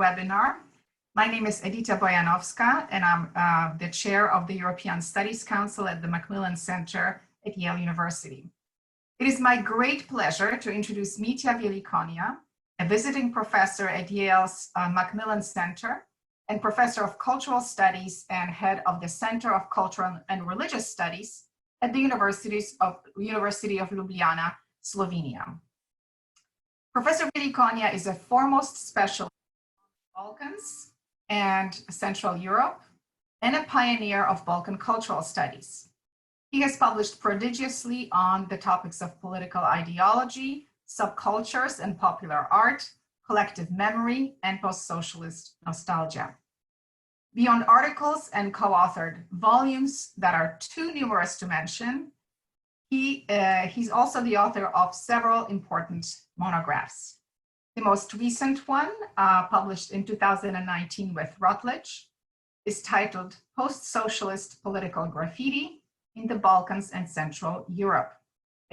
webinar. My name is Edyta Bojanowska, and I'm the chair of the European Studies Council at the MacMillan Center at Yale University. It is my great pleasure to introduce Mitja Velikonja, a visiting professor at Yale's MacMillan Center and professor of cultural studies and head of the Center of Cultural and Religious Studies at the University of Ljubljana, Slovenia. Professor Velikonja is a foremost specialist in Balkans and Central Europe and a pioneer of Balkan cultural studies. He has published prodigiously on the topics of political ideology, subcultures and popular art, collective memory, and post-socialist nostalgia. Beyond articles and co-authored volumes that are too numerous to mention, he's also the author of several important monographs. The most recent one, published in 2019 with Routledge, is titled Post-Socialist Political Graffiti in the Balkans and Central Europe.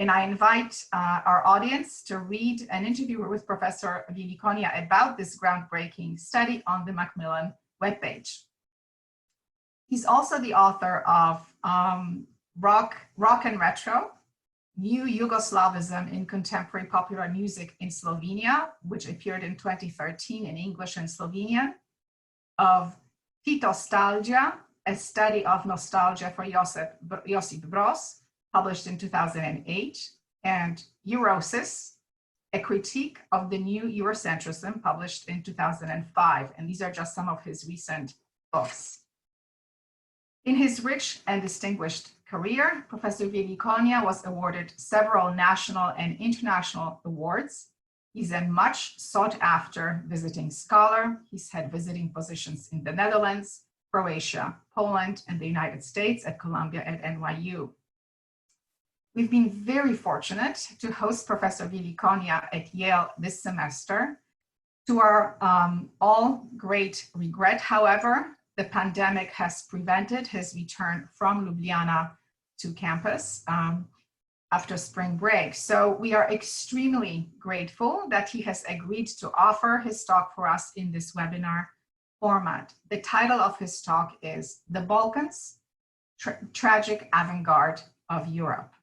And I invite our audience to read an interview with Professor Velikonja about this groundbreaking study on the MacMillan webpage. He's also the author of Rock and Retro, New Yugoslavism in Contemporary Popular Music in Slovenia, which appeared in 2013 in English and Slovenian, of Titostalgia, a study of nostalgia for Josip Broz, published in 2008, and Eurosis, a critique of the new Eurocentrism, published in 2005. And these are just some of his recent books. In his rich and distinguished career, Professor Velikonja was awarded several national and international awards. He's a much sought after visiting scholar. He's had visiting positions in the Netherlands, Croatia, Poland, and the United States at Columbia and NYU. We've been very fortunate to host Professor Velikonja at Yale this semester. To our all great regret, however, the pandemic has prevented his return from Ljubljana to campus after spring break. So we are extremely grateful that he has agreed to offer his talk for us in this webinar format. The title of his talk is The Balkans, Tragic Avant-Garde of Europe.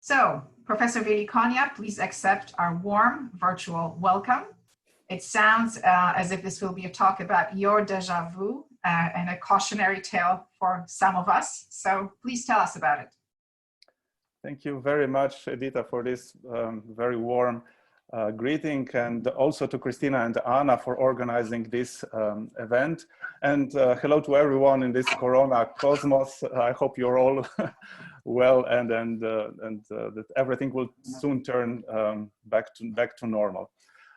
So, Professor Velikonja, please accept our warm virtual welcome. It sounds as if this will be a talk about your déjà vu and a cautionary tale for some of us. So please tell us about it. Thank you very much, Edyta, for this very warm greeting, and also to Christina and Anna for organizing this event. And hello to everyone in this Corona cosmos. I hope you're all well and that everything will soon turn back to normal.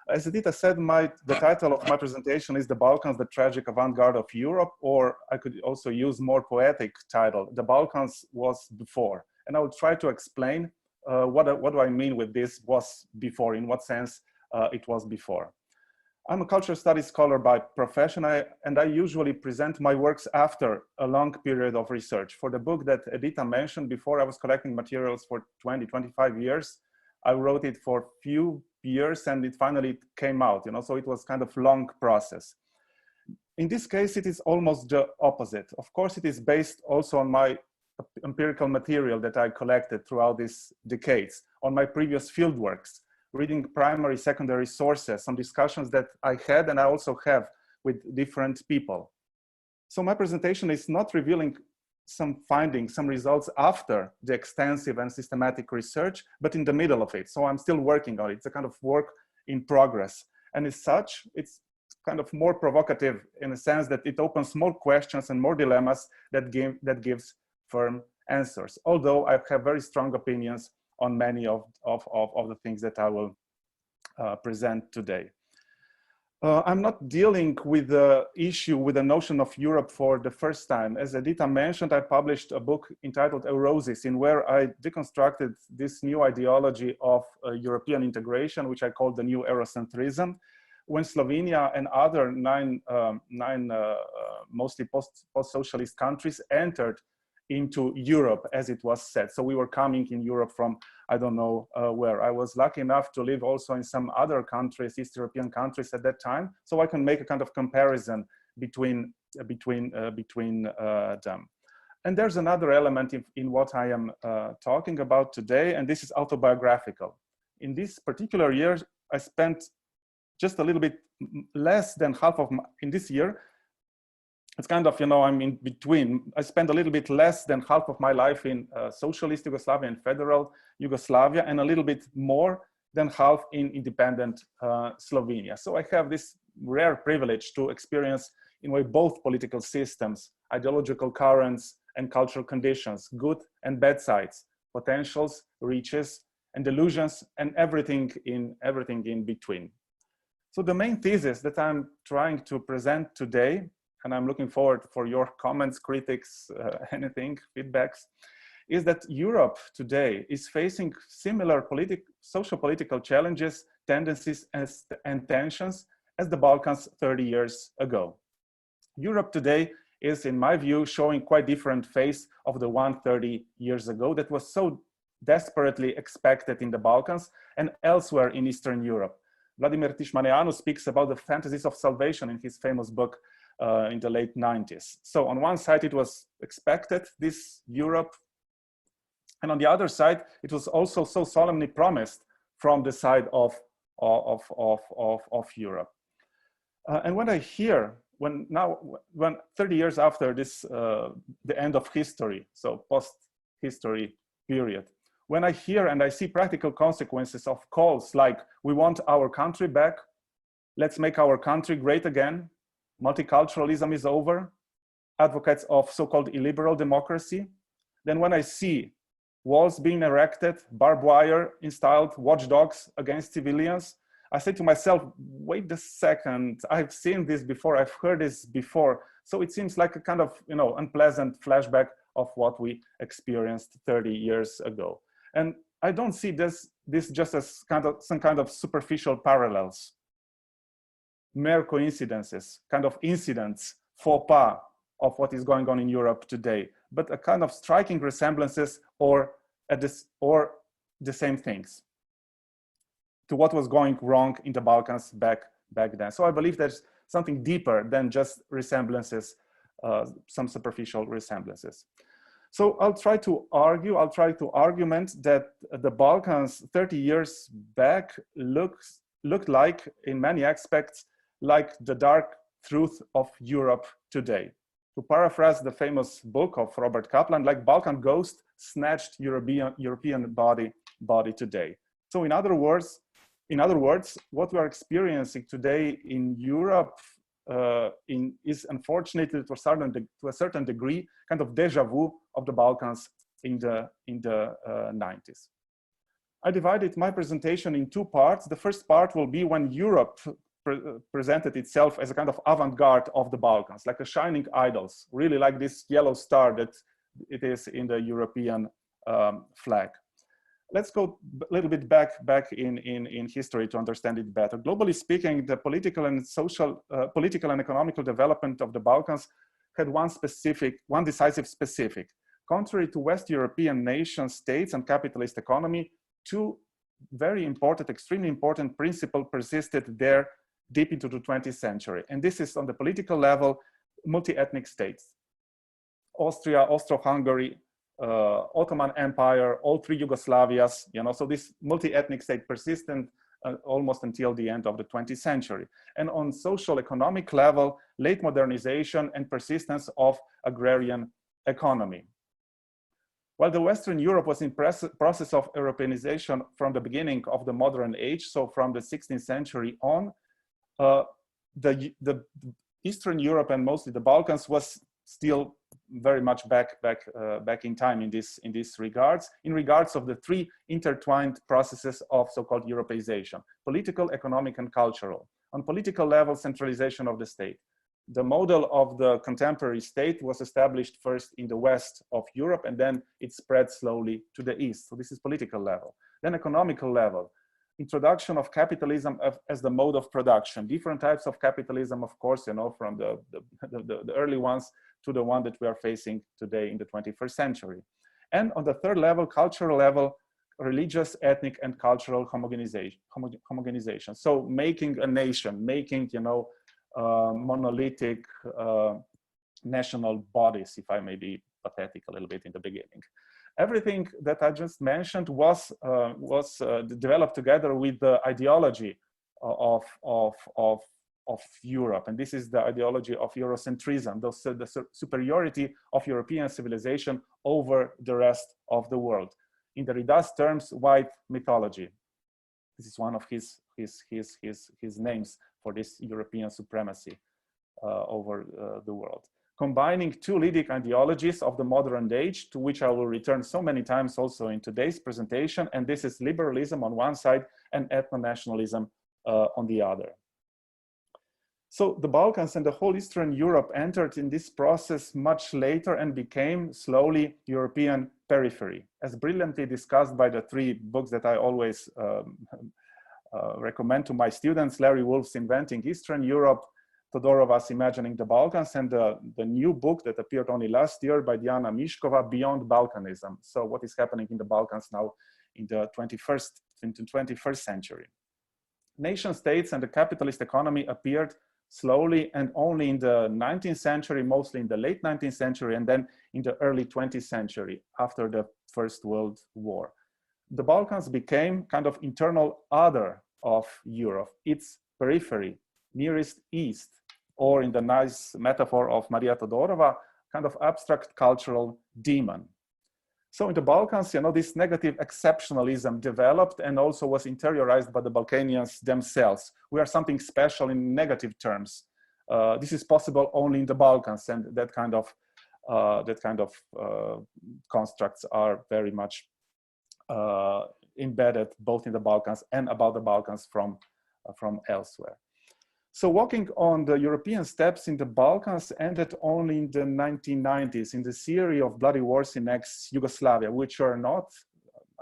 As Edyta said, the title of my presentation is The Balkans, the Tragic Avant-Garde of Europe, or I could also use more poetic title, The Balkans was before. And I will try to explain what do I mean with this was before, in what sense it was before. I'm a cultural studies scholar by profession, and I usually present my works after a long period of research. For the book that Edyta mentioned before, I was collecting materials for 20-25 years. I wrote it for few years and it finally came out, so it was kind of long process. In this case, it is almost the opposite. Of course, it is based also on my empirical material that I collected throughout these decades, on my previous fieldworks, reading primary, secondary sources, some discussions that I had and I also have with different people. So my presentation is not revealing some findings, some results after the extensive and systematic research, but in the middle of it. So I'm still working on it. It's a kind of work in progress. And as such, it's kind of more provocative in the sense that it opens more questions and more dilemmas that gives firm answers. Although I have very strong opinions on many of the things that I will present today. I'm not dealing with the issue with the notion of Europe for the first time. As Edyta mentioned, I published a book entitled Eurosis, in where I deconstructed this new ideology of European integration, which I called the new Eurocentrism, when Slovenia and other nine mostly post-socialist countries entered into Europe, as it was said. So we were coming in Europe from, I don't know where. I was lucky enough to live also in some other countries, East European countries at that time. So I can make a kind of comparison between them. And there's another element in what I am talking about today, and this is autobiographical. In this particular year, I spent just a little bit less than half of in this year. It's kind of, you know, I'm in between. I spent a little bit less than half of my life in socialist Yugoslavia and federal Yugoslavia, and a little bit more than half in independent Slovenia. So I have this rare privilege to experience, in a way, both political systems, ideological currents, and cultural conditions, good and bad sides, potentials, reaches, and delusions, and everything in between. So the main thesis that I'm trying to present today, and I'm looking forward for your comments, critics, anything, feedbacks, is that Europe today is facing similar socio-political challenges, tendencies, and tensions as the Balkans 30 years ago. Europe today is, in my view, showing quite different face of the one 30 years ago that was so desperately expected in the Balkans and elsewhere in Eastern Europe. Vladimir Tishmaneanu speaks about the fantasies of salvation in his famous book in the late 90s. So on one side, it was expected, this Europe, and on the other side, it was also so solemnly promised from the side of Europe. And when I hear, when 30 years after this, the end of history, so post-history period, when I hear and I see practical consequences of calls like, we want our country back, let's make our country great again, multiculturalism is over, advocates of so-called illiberal democracy, then when I see walls being erected, barbed wire installed, watchdogs against civilians, I say to myself, wait a second, I've seen this before, I've heard this before. So it seems like a kind of, you know, unpleasant flashback of what we experienced 30 years ago. And I don't see this just as some kind of superficial parallels, mere coincidences, kind of incidents, faux pas of what is going on in Europe today, but a kind of striking resemblances or the same things to what was going wrong in the Balkans back then. So I believe there's something deeper than just resemblances, some superficial resemblances. So I'll try to argument that the Balkans 30 years back looked like, in many aspects, like the dark truth of Europe today. To paraphrase the famous book of Robert Kaplan, like Balkan ghost snatched European body today. So in other words, what we are experiencing today in Europe is unfortunately to a certain degree kind of deja vu of the Balkans in the 90s. I divided my presentation in two parts. The first part will be when Europe presented itself as a kind of avant-garde of the Balkans, like a shining idols, really like this yellow star that it is in the European flag. Let's go a little bit back in history to understand it better. Globally speaking, the political and economical development of the Balkans had one decisive specific. Contrary to West European nation states and capitalist economy, two very important, extremely important principles persisted there deep into the 20th century. And this is on the political level, multi-ethnic states. Austria, Austro-Hungary, Ottoman Empire, all three Yugoslavias, you know, so this multi-ethnic state persisted almost until the end of the 20th century. And on social economic level, late modernization and persistence of agrarian economy. While the Western Europe was in process of Europeanization from the beginning of the modern age, so from the 16th century on, the Eastern Europe and mostly the Balkans was still very much back in time in this regards, in regards of the three intertwined processes of so-called Europeization: political, economic, and cultural. On political level, centralization of the state. The model of the contemporary state was established first in the west of Europe, and then it spread slowly to the east. So this is political level. Then economical level. introduction of capitalism as the mode of production. Different types of capitalism, of course, you know, from the early ones to the one that we are facing today in the 21st century. And on the third level, cultural level, religious, ethnic, and cultural homogenization. So making a nation, making, you know, monolithic national bodies, if I may be pathetic a little bit in the beginning. Everything that I just mentioned was developed together with the ideology of Europe, and this is the ideology of Eurocentrism, the superiority of European civilization over the rest of the world. In Derrida's terms, white mythology. This is one of his names for this European supremacy over the world. Combining two leading ideologies of the modern age, to which I will return so many times also in today's presentation, and this is liberalism on one side and ethno-nationalism on the other. So the Balkans and the whole Eastern Europe entered in this process much later and became slowly European periphery, as brilliantly discussed by the three books that I always recommend to my students: Larry Wolff's Inventing Eastern Europe, Todorova's Imagining the Balkans, and the new book that appeared only last year by Diana Miškova, Beyond Balkanism. So what is happening in the Balkans now in the 21st century. Nation states and the capitalist economy appeared slowly and only in the 19th century, mostly in the late 19th century, and then in the early 20th century after the First World War. The Balkans became kind of internal other of Europe, its periphery, nearest east, or in the nice metaphor of Maria Todorova, kind of abstract cultural demon. So in the Balkans, you know, this negative exceptionalism developed and also was interiorized by the Balkanians themselves. We are something special in negative terms. This is possible only in the Balkans, and that kind of constructs are very much embedded both in the Balkans and about the Balkans from elsewhere. So walking on the European steps in the Balkans ended only in the 1990s in the series of bloody wars in ex-Yugoslavia, which are not,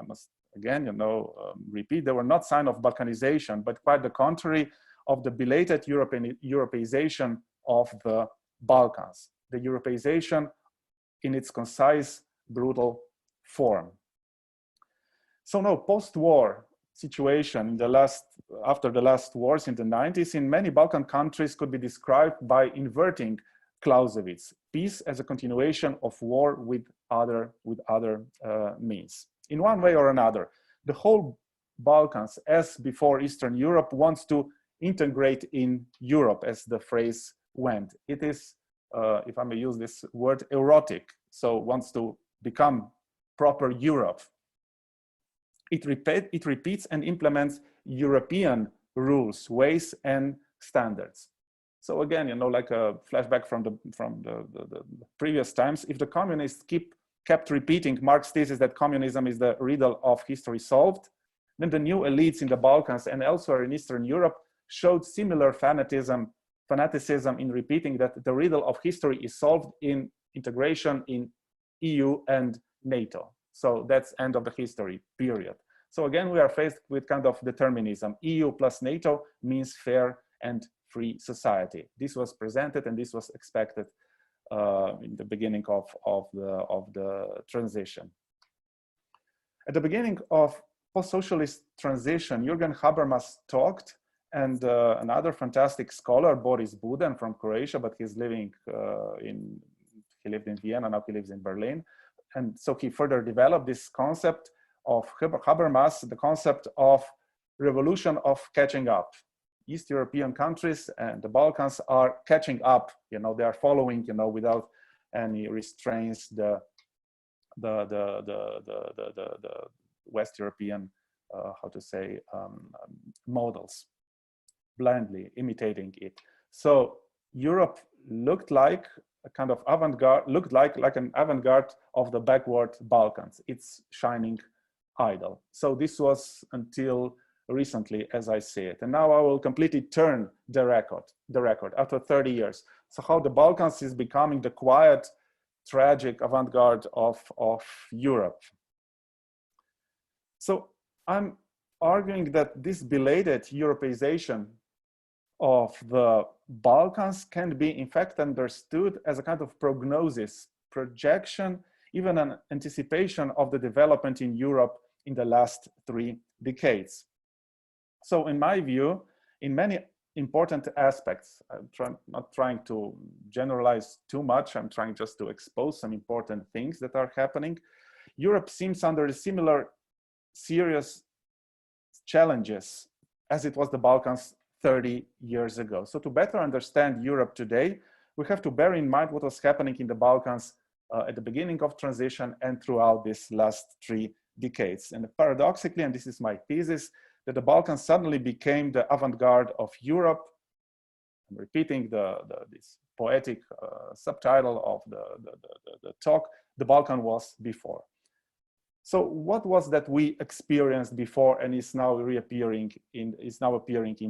I must again, you know, repeat, they were not sign of Balkanization, but quite the contrary of the belated Europeization of the Balkans, the Europeization in its concise, brutal form. So now post-war situation in the after the last wars in the 90s in many Balkan countries could be described by inverting Clausewitz, peace as a continuation of war with other means. In one way or another, the whole Balkans, as before Eastern Europe, wants to integrate in Europe, as the phrase went. It is, if I may use this word, erotic, so wants to become proper Europe. It repeats and implements European rules, ways, and standards. So again, you know, like a flashback from the previous times, if the communists kept repeating Marx's thesis that communism is the riddle of history solved, then the new elites in the Balkans and elsewhere in Eastern Europe showed similar fanaticism in repeating that the riddle of history is solved in integration in EU and NATO. So that's end of the history, period. So again, we are faced with kind of determinism. EU plus NATO means fair and free society. This was presented and this was expected in the beginning of the transition. At the beginning of post-socialist transition, Jürgen Habermas talked, and another fantastic scholar, Boris Buden from Croatia, but he's living he lived in Vienna, now he lives in Berlin. And so he further developed this concept of Habermas, the concept of revolution of catching up. East European countries and the Balkans are catching up, you know, they are following, you know, without any restraints, the West European, how to say, models, blindly imitating it. So Europe looked like a kind of avant-garde, looked like an avant-garde of the backward Balkans. It's shining idol. So this was until recently, as I see it. And now I will completely turn the record after 30 years. So how the Balkans is becoming the quiet, tragic avant-garde of Europe. So I'm arguing that this belated Europeization of the Balkans can be in fact understood as a kind of prognosis, projection, even an anticipation of the development in Europe in the last 3 decades. So in my view, in many important aspects, I'm not trying to generalize too much, I'm trying just to expose some important things that are happening. Europe seems under a similar serious challenges as it was the Balkans 30 years ago. So to better understand Europe today, we have to bear in mind what was happening in the Balkans at the beginning of transition and throughout this last 3 decades. And paradoxically, and this is my thesis, that the Balkans suddenly became the avant-garde of Europe. I'm repeating this poetic subtitle of the talk, the Balkan was before. So what was that we experienced before and is now appearing in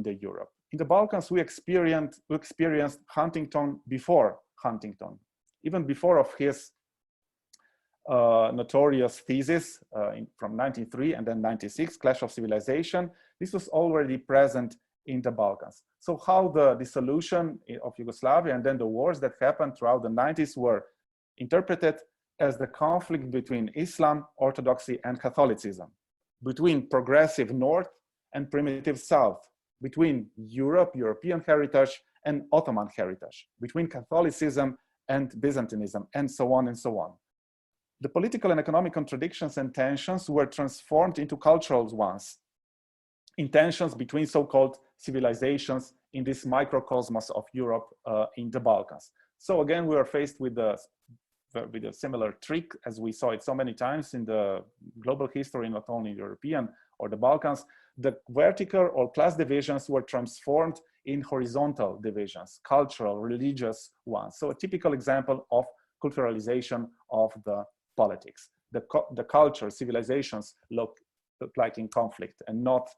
the Europe? In the Balkans, we experienced Huntington before Huntington, even before of his notorious thesis from 93 and then 96, Clash of Civilization. This was already present in the Balkans. So how the dissolution of Yugoslavia and then the wars that happened throughout the 90s were interpreted as the conflict between Islam, Orthodoxy, and Catholicism, between progressive North and primitive South, between Europe, European heritage, and Ottoman heritage, between Catholicism and Byzantinism, and so on and so on. The political and economic contradictions and tensions were transformed into cultural ones, in tensions between so-called civilizations in this microcosmos of Europe in the Balkans. So again, we are faced with a similar trick as we saw it so many times in the global history, not only European or the Balkans. The vertical or class divisions were transformed in horizontal divisions, cultural, religious ones. So a typical example of culturalization of the politics. The culture, civilizations look like in conflict and not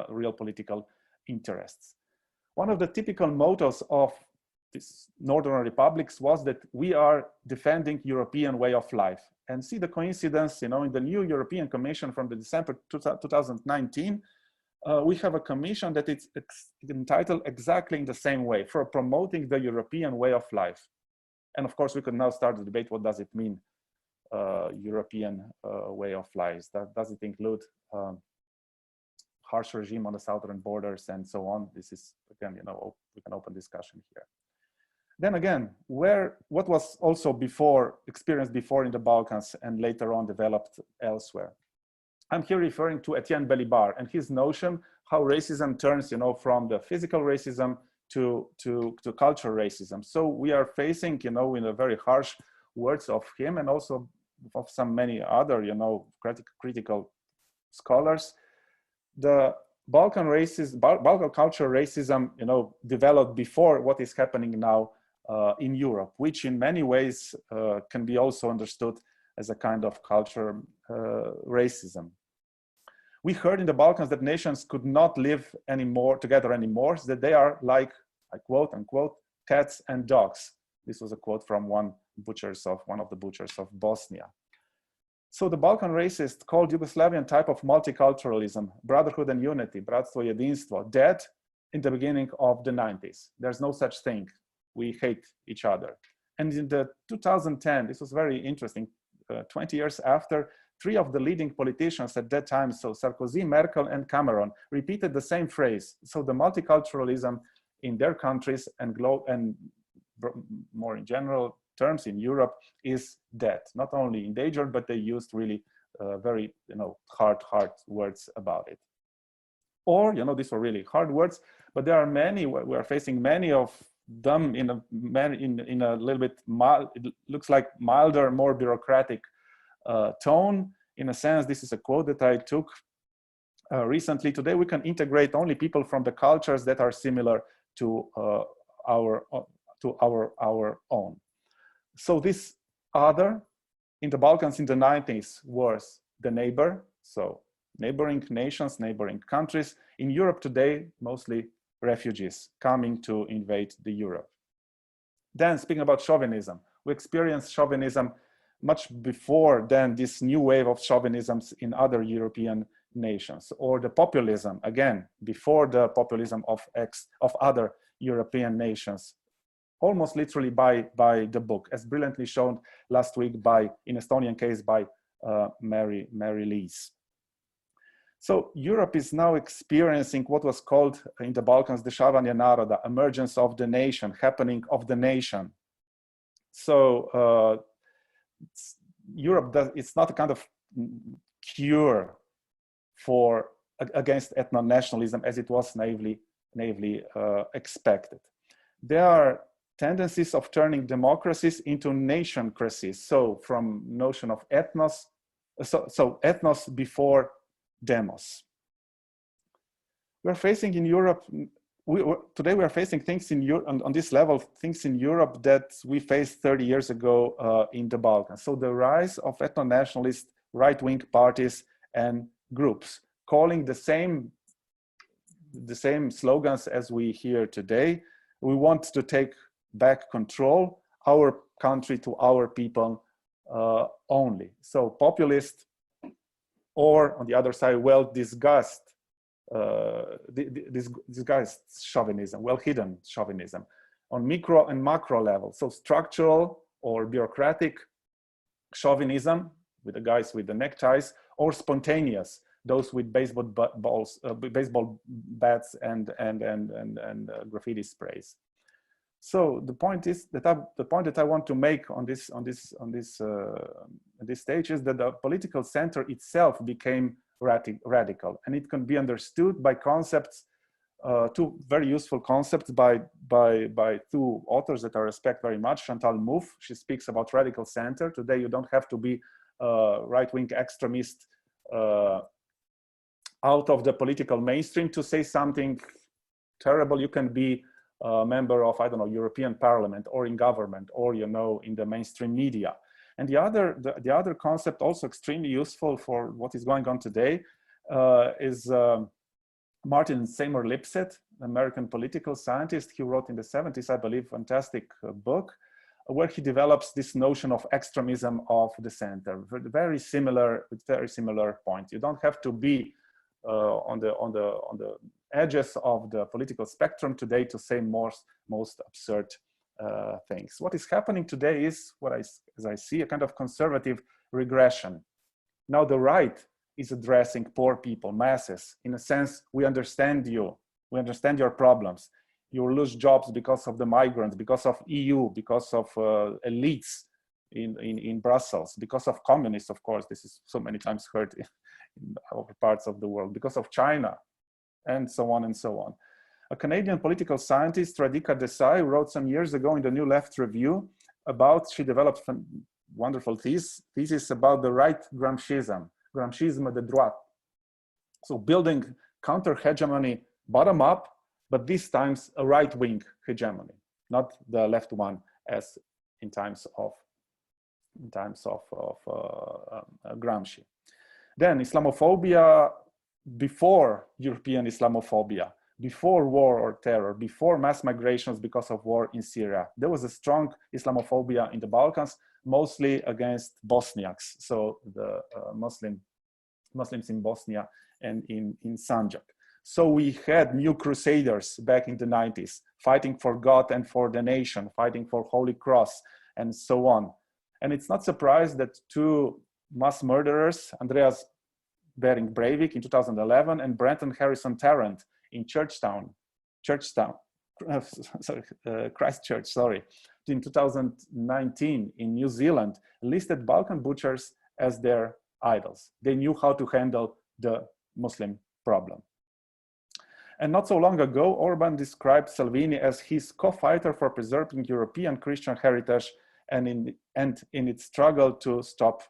real political interests. One of the typical mottos of these northern republics was that we are defending European way of life. And see the coincidence, in the new European Commission from the December 2019, we have a commission that it's entitled exactly in the same way, for promoting the European way of life. And of course, we could now start the debate, what does it mean, European way of life? Does it include harsh regime on the southern borders and so on? This is, again, we can open discussion here. Then again, what was also experienced before in the Balkans and later on developed elsewhere? I'm here referring to Etienne Balibar and his notion how racism turns, from the physical racism to cultural racism. So we are facing, in a very harsh words of him and also of many other, critical scholars, the Balkan cultural racism, developed before what is happening now in Europe, which in many ways can be also understood as a kind of cultural racism. We heard in the Balkans that nations could not live together anymore, so that they are like, I quote unquote, cats and dogs. This was a quote from one of the butchers of Bosnia. So the Balkan racists called Yugoslavian type of multiculturalism, brotherhood and unity, bratstvo i jedinstvo, dead in the beginning of the 90s. There's no such thing. We hate each other. And in the 2010, this was very interesting, 20 years after, 3 of the leading politicians at that time, so Sarkozy, Merkel, and Cameron, repeated the same phrase. So the multiculturalism in their countries and more in general terms in Europe is dead, not only endangered, but they used really very hard words about it. Or these were really hard words, but there are many. We are facing many of them in a little bit mild, it looks like milder, more bureaucratic tone. In a sense, this is a quote that I took recently. Today we can integrate only people from the cultures that are similar to our own. So this other in the Balkans in the 90s was the neighbor, so neighboring nations, neighboring countries. In Europe today, mostly refugees coming to invade the Europe. Then speaking about chauvinism, we experienced chauvinism much before then this new wave of chauvinisms in other European nations, or the populism, again, before the populism of other European nations, almost literally by the book, as brilliantly shown last week by, in Estonian case, by Mary Lees. So Europe is now experiencing what was called in the Balkans the Šavanje naroda, emergence of the nation, happening of the nation. So Europe it's not a kind of cure against ethno-nationalism as it was naively expected. There are tendencies of turning democracies into nation crises. So from notion of ethnos, so ethnos before demos. We're facing in Europe, today we are facing things in Europe, on this level, things in Europe that we faced 30 years ago in the Balkans. So the rise of ethno-nationalist right-wing parties and groups calling the same slogans as we hear today. We want to take back control, our country to our people only. So populist, or on the other side, well-disguised disguised chauvinism, well-hidden chauvinism on micro and macro level. So structural or bureaucratic chauvinism with the guys with the neckties, or spontaneous, those with baseball bats and graffiti sprays. So the point is that the point that I want to make on this stage is that the political center itself became radical, and it can be understood by concepts, two very useful concepts by two authors that I respect very much. Chantal Mouffe, she speaks about radical center. Today you don't have to be a right-wing extremist out of the political mainstream to say something terrible. You can be a member of, I don't know, European Parliament, or in government, or, you know, in the mainstream media. And the other concept, also extremely useful for what is going on today, is Martin Seymour Lipset, American political scientist. He wrote in the 70s, I believe, fantastic book, where he develops this notion of extremism of the center. Very similar point. You don't have to be on the edges of the political spectrum today to say most absurd things. What is happening today is, as I see, a kind of conservative regression. Now the right is addressing poor people, masses. In a sense, we understand you, we understand your problems. You will lose jobs because of the migrants, because of EU, because of elites in Brussels, because of communists, of course. This is so many times heard in other parts of the world, because of China, and so on and so on. A Canadian political scientist, Radhika Desai, wrote some years ago in the New Left Review about, she developed a wonderful thesis about the right Gramscism de droite. So building counter-hegemony bottom up, but this times a right-wing hegemony, not the left one as in times of Gramsci. Then Islamophobia before European Islamophobia, before war or terror, before mass migrations because of war in Syria. There was a strong Islamophobia in the Balkans, mostly against Bosniaks, so the Muslims in Bosnia and in Sanjak. So we had new crusaders back in the 90s, fighting for God and for the nation, fighting for Holy Cross, and so on. And it's not surprised that two mass murderers, Andreas Bering Breivik in 2011 and Brenton Harrison Tarrant in Christchurch, in 2019 in New Zealand, listed Balkan butchers as their idols. They knew how to handle the Muslim problem. And not so long ago, Orban described Salvini as his co-fighter for preserving European Christian heritage and in its struggle to stop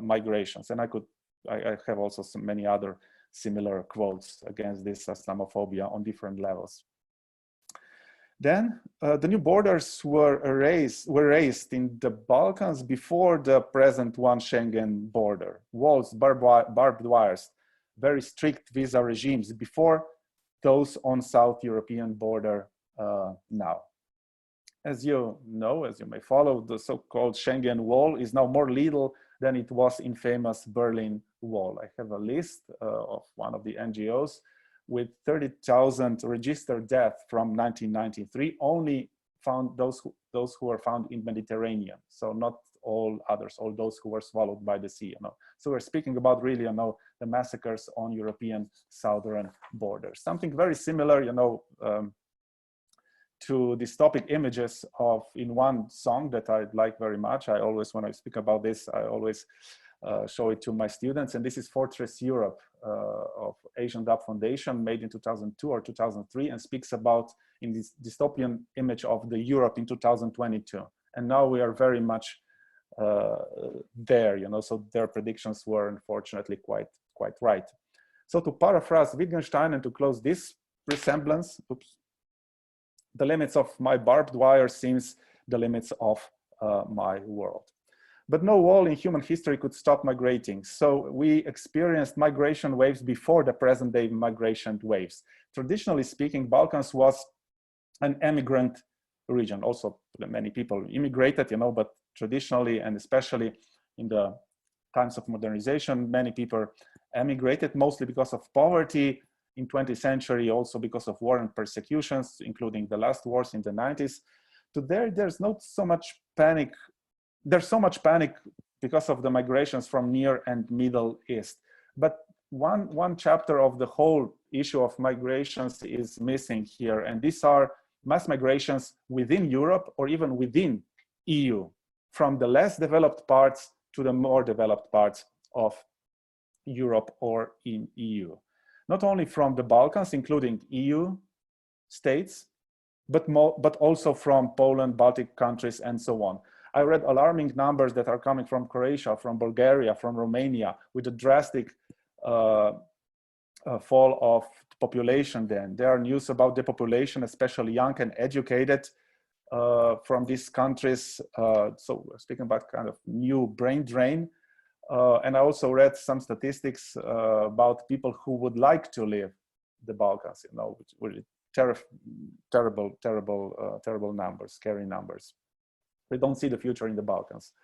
migrations. And I have also many other similar quotes against this Islamophobia on different levels. Then the new borders were raised in the Balkans before the present one Schengen border. Walls, barbed wires, very strict visa regimes before those on South European border now. As you know, as you may follow, the so-called Schengen wall is now more lethal then it was infamous Berlin Wall. I have a list of one of the NGOs with 30,000 registered deaths from 1993, only found those who were found in Mediterranean. So not all others, all those who were swallowed by the sea. You know. So we're speaking about really, you know, the massacres on European southern borders. Something very similar, you know, to dystopic images of in one song that I like very much. I always, when I speak about this, I always show it to my students. And this is Fortress Europe of Asian Dub Foundation, made in 2002 or 2003, and speaks about in this dystopian image of the Europe in 2022. And now we are very much there, you know, so their predictions were unfortunately quite right. So to paraphrase Wittgenstein and to close this resemblance, oops, the limits of my barbed wire seems the limits of my world. But no wall in human history could stop migrating. So we experienced migration waves before the present day migration waves. Traditionally speaking, Balkans was an emigrant region. Also, many people immigrated, you know, but traditionally and especially in the times of modernization, many people emigrated mostly because of poverty. In 20th century, also because of war and persecutions, including the last wars in the 90s. Today, there's not so much panic. There's so much panic because of the migrations from Near and Middle East. But one chapter of the whole issue of migrations is missing here. And these are mass migrations within Europe or even within EU, from the less developed parts to the more developed parts of Europe or in EU. Not only from the Balkans, including EU states, but also from Poland, Baltic countries, and so on. I read alarming numbers that are coming from Croatia, from Bulgaria, from Romania, with a drastic fall of population then. There are news about depopulation, especially young and educated from these countries. So we're speaking about kind of new brain drain. And I also read some statistics about people who would like to leave the Balkans, you know, which really terrible numbers, scary numbers. We don't see the future in the Balkans.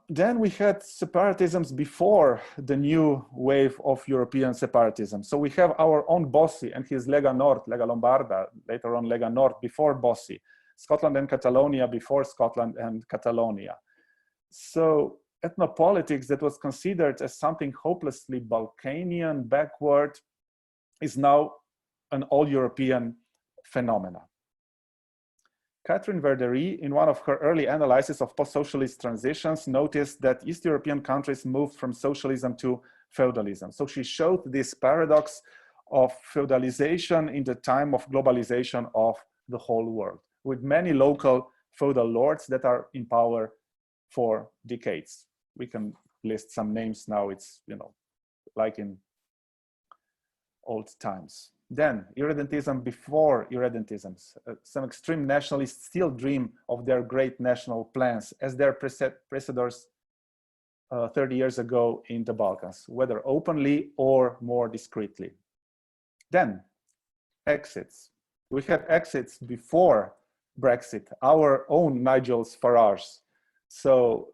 Then we had separatisms before the new wave of European separatism. So we have our own Bossi and his Lega Nord, Lega Lombarda, later on Lega Nord before Bossi, Scotland and Catalonia before Scotland and Catalonia. So ethnopolitics that was considered as something hopelessly Balkanian, backward, is now an all-European phenomena. Catherine Verdery, in one of her early analyses of post-socialist transitions, noticed that East European countries moved from socialism to feudalism. So she showed this paradox of feudalization in the time of globalization of the whole world, with many local feudal lords that are in power for decades. We can list some names now. It's, you know, like in old times. Then irredentism before irredentisms. Some extreme nationalists still dream of their great national plans as their precedents 30 years ago in the Balkans, whether openly or more discreetly. Then exits. We had exits before Brexit, our own Nigel Farage. So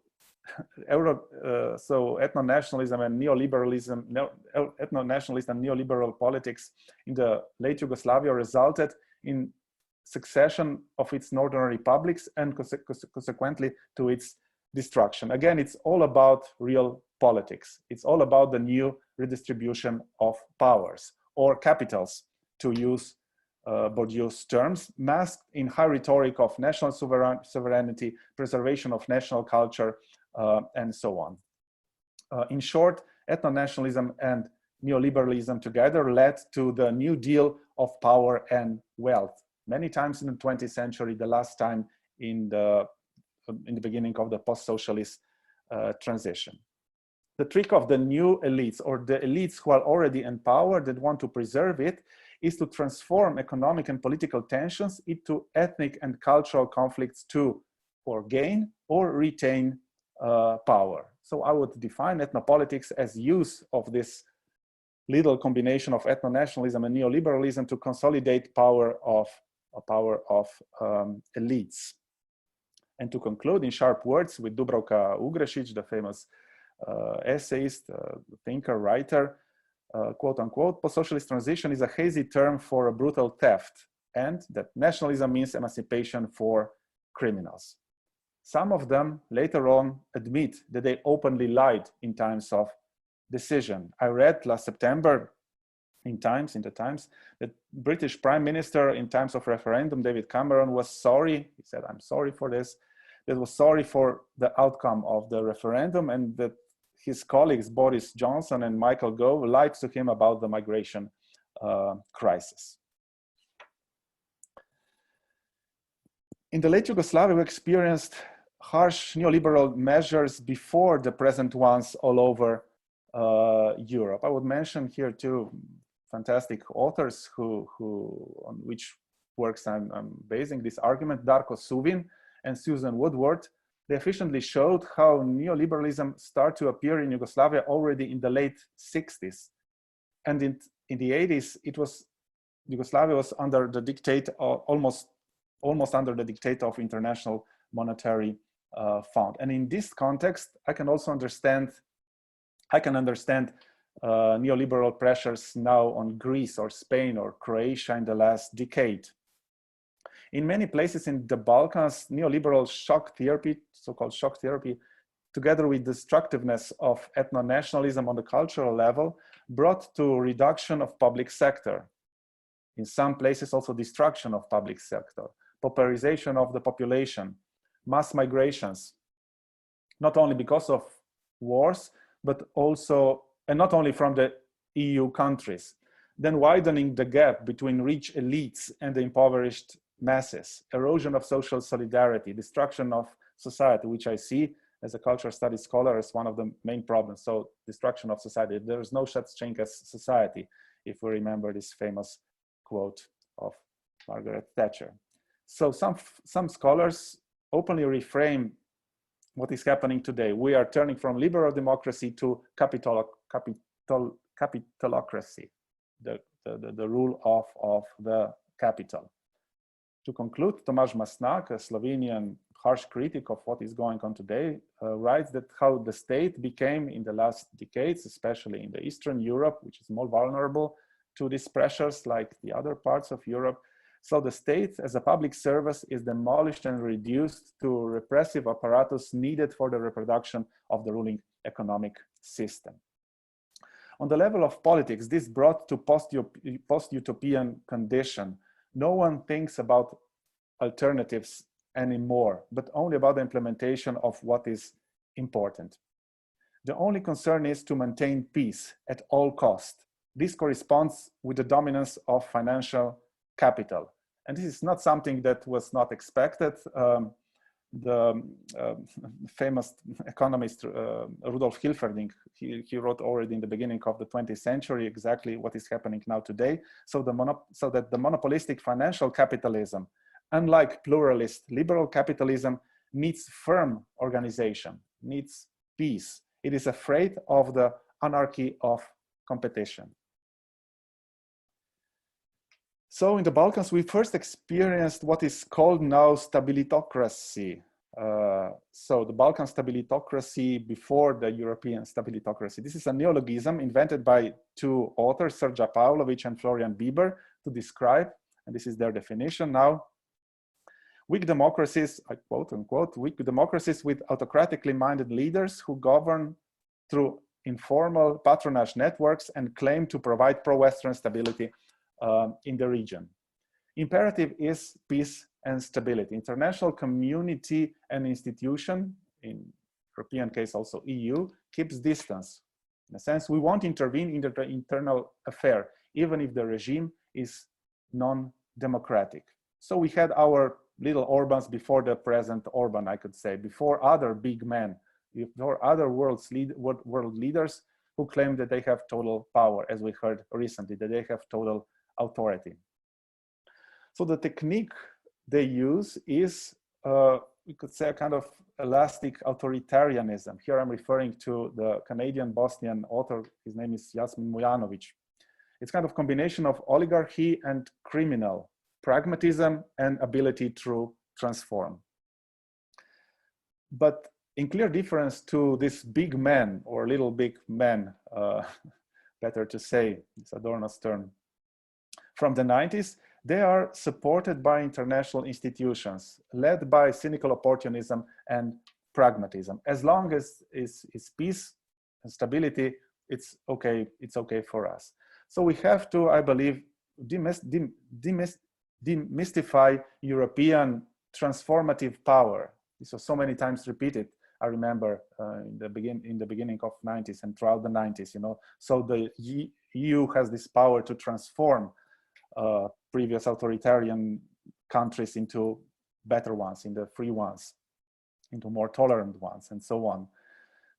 ethno-nationalism and neoliberalism, ethno-nationalist and neoliberal politics in the late Yugoslavia resulted in succession of its northern republics and consequently to its destruction. Again, it's all about real politics. It's all about the new redistribution of powers or capitals, to use Bourdieu's terms, masked in high rhetoric of national sovereignty, preservation of national culture, and so on. In short, ethno-nationalism and neoliberalism together led to the New Deal of power and wealth. Many times in the 20th century, the last time in the beginning of the post-socialist transition. The trick of the new elites, or the elites who are already in power that want to preserve it, is to transform economic and political tensions into ethnic and cultural conflicts to or gain or retain power. So I would define ethnopolitics as use of this little combination of ethno-nationalism and neoliberalism to consolidate power of elites. And to conclude in sharp words with Dubravka Ugrešić, the famous essayist, thinker, writer, quote unquote, post-socialist transition is a hazy term for a brutal theft, and that nationalism means emancipation for criminals. Some of them later on admit that they openly lied in times of decision. I read last September in the Times, that British Prime Minister in times of referendum, David Cameron, was sorry. He said, "I'm sorry for this." That was sorry for the outcome of the referendum, and that his colleagues, Boris Johnson and Michael Gove, lied to him about the migration crisis. In the late Yugoslavia, we experienced harsh neoliberal measures before the present ones all over Europe. I would mention here two fantastic authors on which works I'm basing this argument, Darko Suvin and Susan Woodward. They efficiently showed how neoliberalism started to appear in Yugoslavia already in the late 60s. And in the 80s, Yugoslavia was under the dictate, almost under the dictate of International Monetary Fund. And in this context, I can understand neoliberal pressures now on Greece or Spain or Croatia in the last decade. In many places in the Balkans, neoliberal shock therapy, so-called shock therapy, together with destructiveness of ethno-nationalism on the cultural level, brought to reduction of public sector. In some places also destruction of public sector, pauperization of the population, mass migrations, not only because of wars, but also, and not only from the EU countries, then widening the gap between rich elites and the impoverished masses, erosion of social solidarity, destruction of society, which I see as a cultural studies scholar as one of the main problems. So destruction of society, there is no such thing as society, if we remember this famous quote of Margaret Thatcher. So some scholars openly reframe what is happening today. We are turning from liberal democracy to capitalocracy, the rule of the capital. To conclude, Tomáš Masnak, a Slovenian harsh critic of what is going on today, writes that how the state became in the last decades, especially in the Eastern Europe, which is more vulnerable to these pressures like the other parts of Europe. So the state as a public service is demolished and reduced to repressive apparatus needed for the reproduction of the ruling economic system. On the level of politics, this brought to post-utopian condition. No one thinks about alternatives anymore, but only about the implementation of what is important. The only concern is to maintain peace at all costs. This corresponds with the dominance of financial capital. And this is not something that was not expected. The famous economist Rudolf Hilferding, he wrote already in the beginning of the 20th century exactly what is happening now today. So that the monopolistic financial capitalism, unlike pluralist liberal capitalism, needs firm organization, needs peace. It is afraid of the anarchy of competition. So in the Balkans, we first experienced what is called now stabilitocracy. So the Balkan stabilitocracy before the European stabilitocracy. This is a neologism invented by two authors, Srđa Pavlović and Florian Bieber, to describe, and this is their definition now, weak democracies, I quote unquote, weak democracies with autocratically minded leaders who govern through informal patronage networks and claim to provide pro-Western stability in the region. Imperative is peace and stability. International community and institution, in European case also EU, keeps distance. In a sense, we won't intervene in the internal affair, even if the regime is non-democratic. So we had our little Orbans before the present Orban, I could say, before other big men, before other world leaders who claim that they have total power, as we heard recently, that they have total authority. So the technique they use is, we could say, a kind of elastic authoritarianism. Here I'm referring to the Canadian-Bosnian author, his name is Jasmin Mujanović. It's kind of combination of oligarchy and criminal, pragmatism and ability to transform. But in clear difference to this big man or little big man, better to say, it's Adorno's term, from the 90s, they are supported by international institutions, led by cynical opportunism and pragmatism. As long as it's peace and stability, it's okay for us. So we have to, I believe, demystify European transformative power. This was so many times repeated, I remember, in the beginning of 90s and throughout the 90s, you know. So the EU has this power to transform previous authoritarian countries into better ones, into free ones, into more tolerant ones, and so on.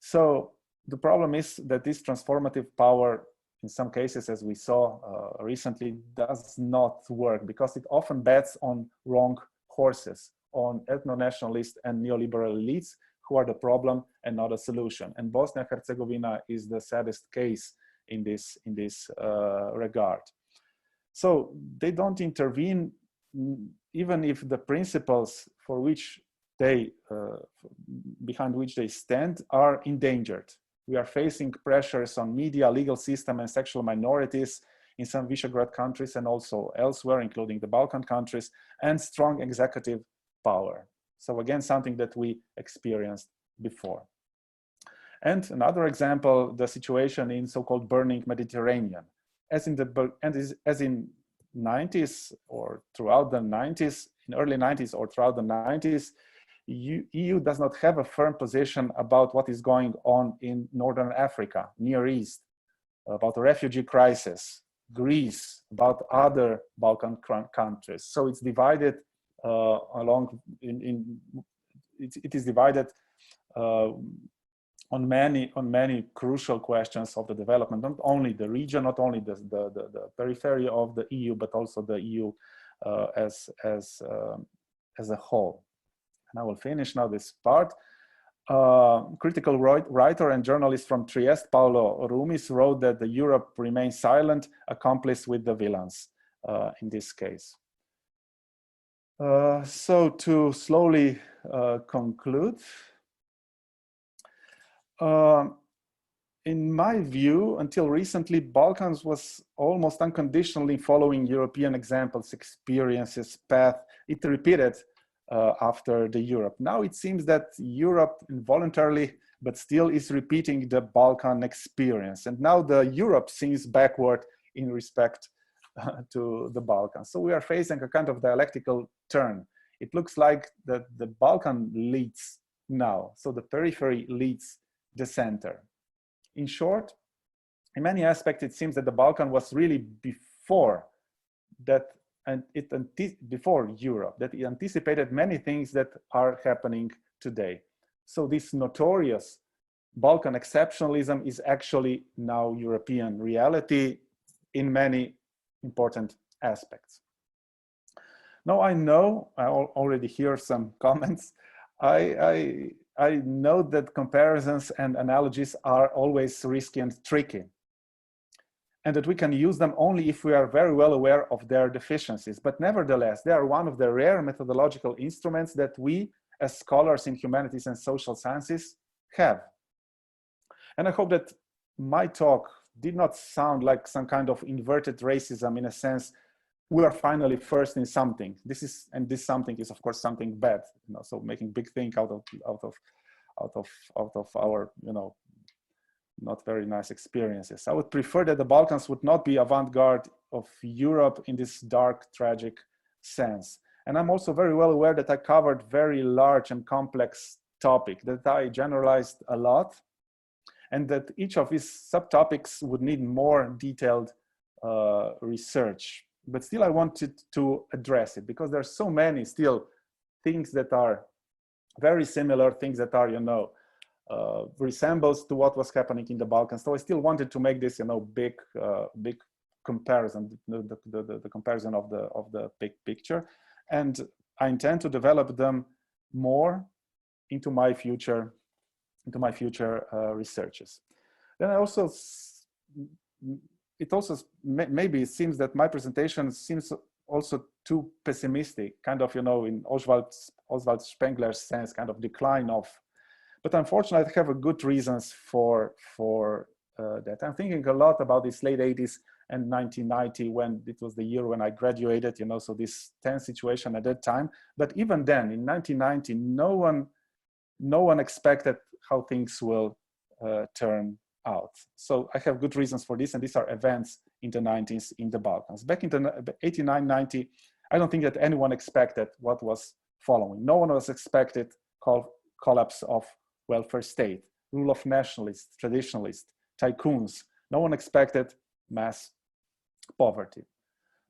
So the problem is that this transformative power, in some cases, as we saw recently, does not work because it often bets on wrong horses, on ethno-nationalist and neoliberal elites who are the problem and not a solution. And Bosnia and Herzegovina is the saddest case in this regard. So they don't intervene even if the principles for which they, behind which they stand, are endangered. We are facing pressures on media, legal system, and sexual minorities in some Visegrad countries and also elsewhere, including the Balkan countries, and strong executive power. So again, something that we experienced before. And another example, the situation in so-called burning Mediterranean. As in 90s or throughout the 90s, in early 90s or throughout the 90s, EU does not have a firm position about what is going on in Northern Africa, Near East, about the refugee crisis, Greece, about other Balkan countries. So it's divided it is divided on many crucial questions of the development, not only the region, not only the periphery of the EU, but also the EU as a whole. And I will finish now this part. Critical writer and journalist from Trieste, Paolo Rumis, wrote that the Europe remains silent, accomplice with the villains in this case. So to slowly conclude, in my view, until recently, Balkans was almost unconditionally following European examples, experiences, path. It repeated after the Europe. Now it seems that Europe involuntarily, but still is repeating the Balkan experience. And now the Europe seems backward in respect to the Balkans. So we are facing a kind of dialectical turn. It looks like that the Balkan leads now. So the periphery leads the center. In short, in many aspects, it seems that the Balkan was really before that, and before Europe, that it anticipated many things that are happening today. So this notorious Balkan exceptionalism is actually now European reality in many important aspects. Now I know, I already hear some comments. I know that comparisons and analogies are always risky and tricky, and that we can use them only if we are very well aware of their deficiencies. But nevertheless, they are one of the rare methodological instruments that we, as scholars in humanities and social sciences, have. And I hope that my talk did not sound like some kind of inverted racism, in a sense, we are finally first in something. This something is, of course, something bad. You know, so making big thing out of our, you know, not very nice experiences. I would prefer that the Balkans would not be avant-garde of Europe in this dark, tragic sense. And I'm also very well aware that I covered very large and complex topic, that I generalized a lot, and that each of these subtopics would need more detailed research. But still I wanted to address it because there are so many still things that are very similar, things that are, you know, resembles to what was happening in the Balkans. So I still wanted to make this, you know, big comparison, the comparison of the big picture, and I intend to develop them more into my future researches. Then I also, maybe it seems that my presentation seems also too pessimistic, kind of, you know, in Oswald Spengler's sense, kind of decline of But unfortunately, I have good reasons for that. I'm thinking a lot about this late 80s and 1990, when it was the year when I graduated, you know, so this tense situation at that time. But even then, in 1990, no one expected how things will turn out. So I have good reasons for this, and these are events in the 90s in the Balkans. Back in the 89, 90, I don't think that anyone expected what was following. No one was expected collapse of welfare state, rule of nationalists, traditionalists, tycoons. No one expected mass poverty.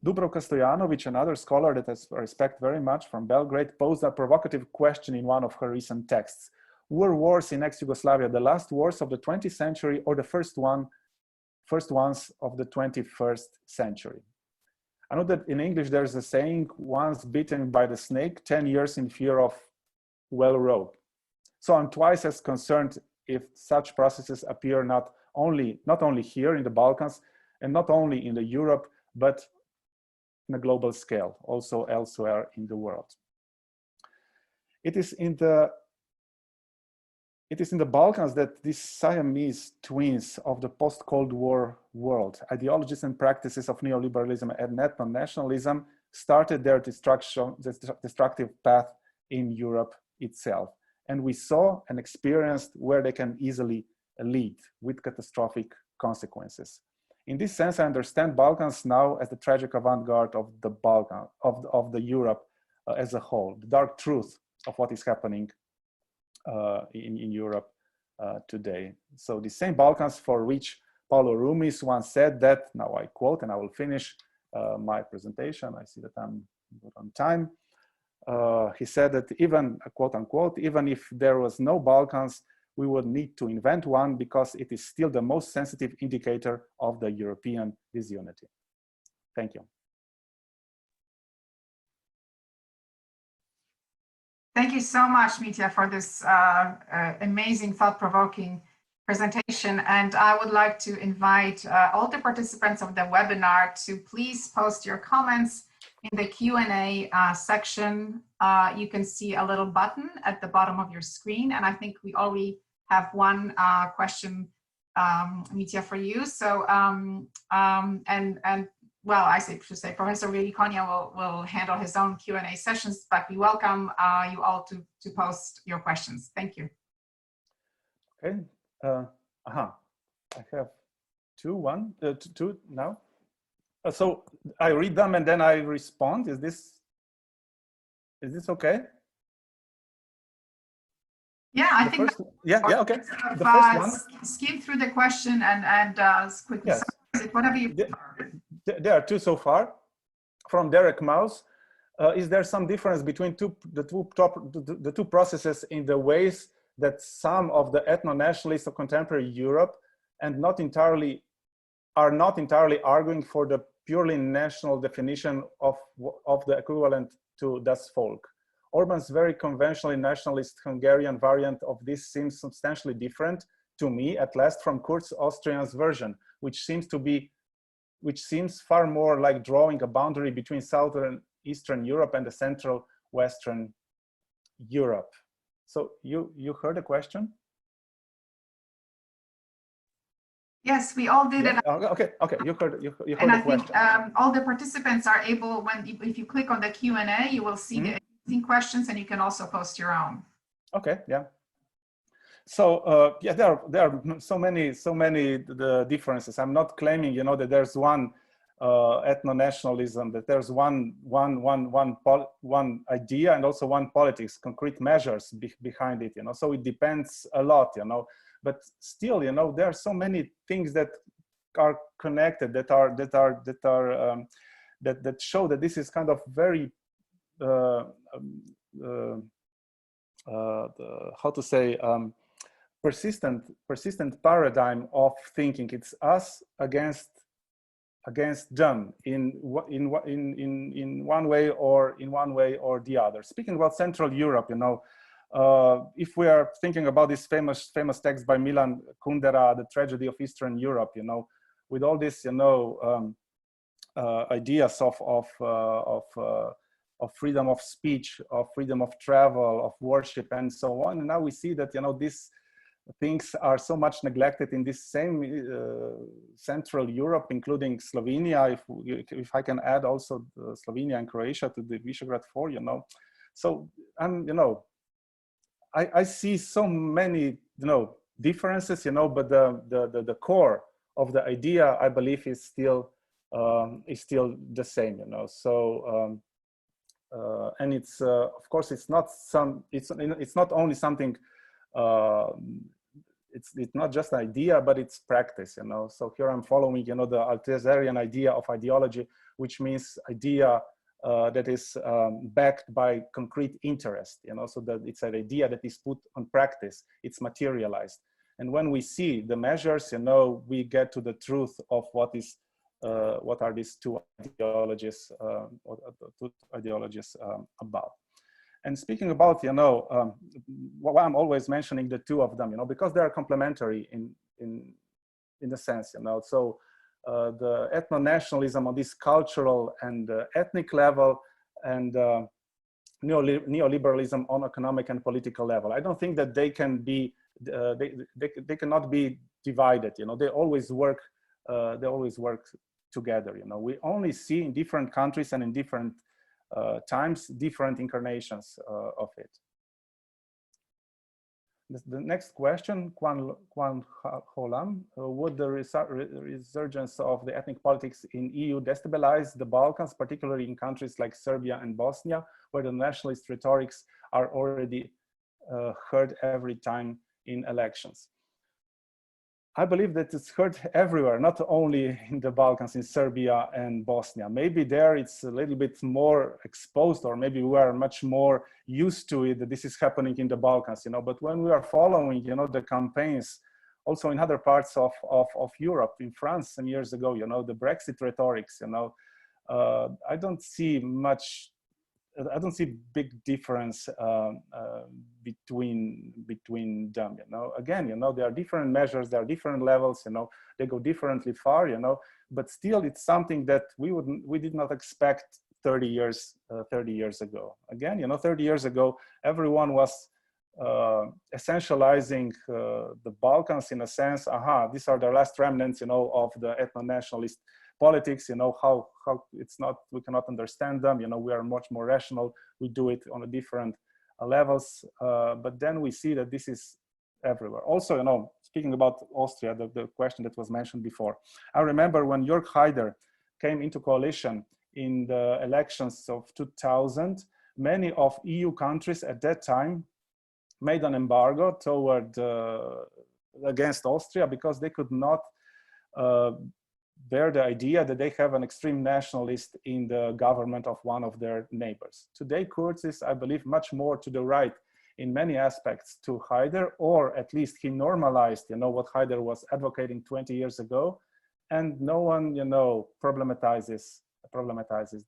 Dubravka Stojanovic, another scholar that I respect very much from Belgrade, posed a provocative question in one of her recent texts. Were wars in ex-Yugoslavia the last wars of the 20th century or the first ones of the 21st century? I know that in English there's a saying, once bitten by the snake, 10 years in fear of well rope. So I'm twice as concerned if such processes appear not only here in the Balkans and not only in the Europe, but on a global scale, also elsewhere in the world. It is in the Balkans that these Siamese twins of the post-Cold War world, ideologies and practices of neoliberalism and ethno-nationalism, started their destructive path in Europe itself. And we saw and experienced where they can easily lead with catastrophic consequences. In this sense, I understand Balkans now as the tragic avant-garde of the Balkan, of the Europe as a whole, the dark truth of what is happening in Europe today. So the same Balkans for which Paulo Rumis once said that, now I quote, and I will finish my presentation. I see that I'm good on time. He said that even, quote unquote, even if there was no Balkans, we would need to invent one because it is still the most sensitive indicator of the European disunity. Thank you. Thank you so much, Mitja, for this amazing, thought-provoking presentation. And I would like to invite all the participants of the webinar to please post your comments in the Q&A section. You can see a little button at the bottom of your screen. And I think we already have one question, Mitja, for you. So, well, I should say Professor Velikonja will handle his own Q&A sessions, but we welcome you all to post your questions. Thank you. Okay. I have two now. So I read them and then I respond. Is this okay? Yeah, I think. Yeah, okay. The first one. Skim through the question and quickly summarize it, whatever you prefer. There are two so far. From Derek Mouse, is there some difference between the two processes in the ways that some of the ethno-nationalists of contemporary Europe and are not entirely arguing for the purely national definition of the equivalent to Das Volk? Orban's very conventionally nationalist Hungarian variant of this seems substantially different to me, at least, from Kurz Austrian's version, which seems far more like drawing a boundary between Southern Eastern Europe and the Central Western Europe. So you heard the question? Yes, we all did. Yeah. Okay. You heard the question. And I think all the participants are able, if you click on the Q&A, you will see the existing questions, and you can also post your own. Okay. Yeah. So yeah, there are so many the differences. I'm not claiming, that there's one ethno-nationalism, that there's one idea and also one politics, concrete measures behind it. So it depends a lot. But still, there are so many things that are connected, that show that this is kind of very how to say, persistent paradigm of thinking. It's us against them in one way or the other. Speaking about Central Europe, if we are thinking about this famous text by Milan Kundera, The Tragedy of Eastern Europe, with all this, ideas of freedom of speech, of freedom of travel, of worship, and so on. And now we see that, you know, these things are so much neglected in this same Central Europe, including Slovenia, if I can add also Slovenia and Croatia to the Visegrad 4, you know. So, you know, I see so many, you know, differences, you know, but the core of the idea, I believe, is still the same, you know. So, and it's of course it's not only something. It's not just an idea, but it's practice, you know. So here I'm following, you know, the Althusserian idea of ideology, which means idea that is backed by concrete interest, you know, so that it's an idea that is put on practice, it's materialized. And when we see the measures, you know, we get to the truth of what are these two ideologies, about. And speaking about, you know, why I'm always mentioning the two of them, you know, because they are complementary in a sense, you know. So the ethno-nationalism on this cultural and ethnic level, and neoliberalism on economic and political level. I don't think that they can be, they cannot be divided, you know. They always work together, you know. We only see in different countries and in different times different incarnations of it. The next question, Kwan Holam, would the resurgence of the ethnic politics in EU destabilize the Balkans, particularly in countries like Serbia and Bosnia, where the nationalist rhetorics are already heard every time in elections? I believe that it's heard everywhere, not only in the Balkans, in Serbia and Bosnia. Maybe there it's a little bit more exposed, or maybe we are much more used to it, that this is happening in the Balkans, you know. But when we are following, you know, the campaigns, also in other parts of Europe, in France some years ago, you know, the Brexit rhetorics, you know, I don't see big difference between them, you know. Again, you know, there are different measures, there are different levels, you know, they go differently far, you know, but still it's something that we did not expect 30 years ago. Again, you know, 30 years ago, everyone was essentializing the Balkans in a sense. These are the last remnants, you know, of the ethno-nationalist politics, you know, how it's not, we cannot understand them, you know, we are much more rational, we do it on a different levels, but then we see that this is everywhere. Also, you know, speaking about Austria, the question that was mentioned before, I remember when Jörg Haider came into coalition in the elections of 2000, many of EU countries at that time made an embargo toward against Austria, because they could not bear the idea that they have an extreme nationalist in the government of one of their neighbors. Today, Kurz is, I believe, much more to the right in many aspects to Haider, or at least he normalized, you know, what Haider was advocating 20 years ago, and no one, you know, problematizes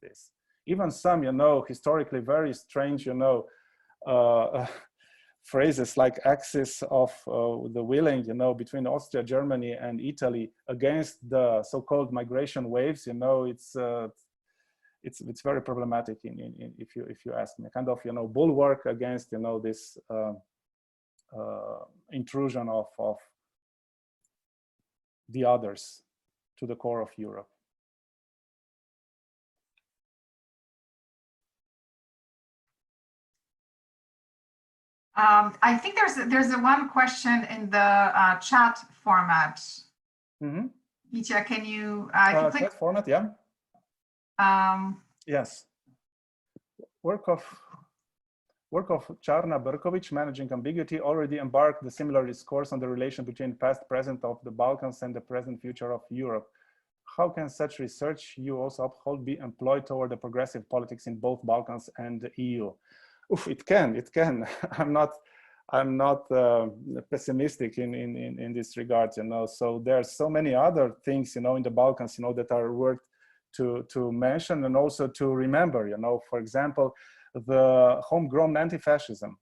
this. Even some, you know, historically very strange, you know, phrases like axis of the willing, you know, between Austria, Germany, and Italy against the so-called migration waves, you know, it's very problematic if you ask me. Kind of, you know, bulwark against, you know, this intrusion of the others to the core of Europe. I think there's a one question in the chat format. Mm-hmm. Mitja, can you click? Chat format, yeah. Yes. Work of Charna Berkovic, Managing Ambiguity, already embarked the similar discourse on the relation between past, present of the Balkans and the present future of Europe. How can such research you also uphold be employed toward the progressive politics in both Balkans and the EU? Oof, it can. I'm not pessimistic in this regard, you know. So there are so many other things, you know, in the Balkans, you know, that are worth to mention and also to remember, you know. For example, the homegrown anti-fascism.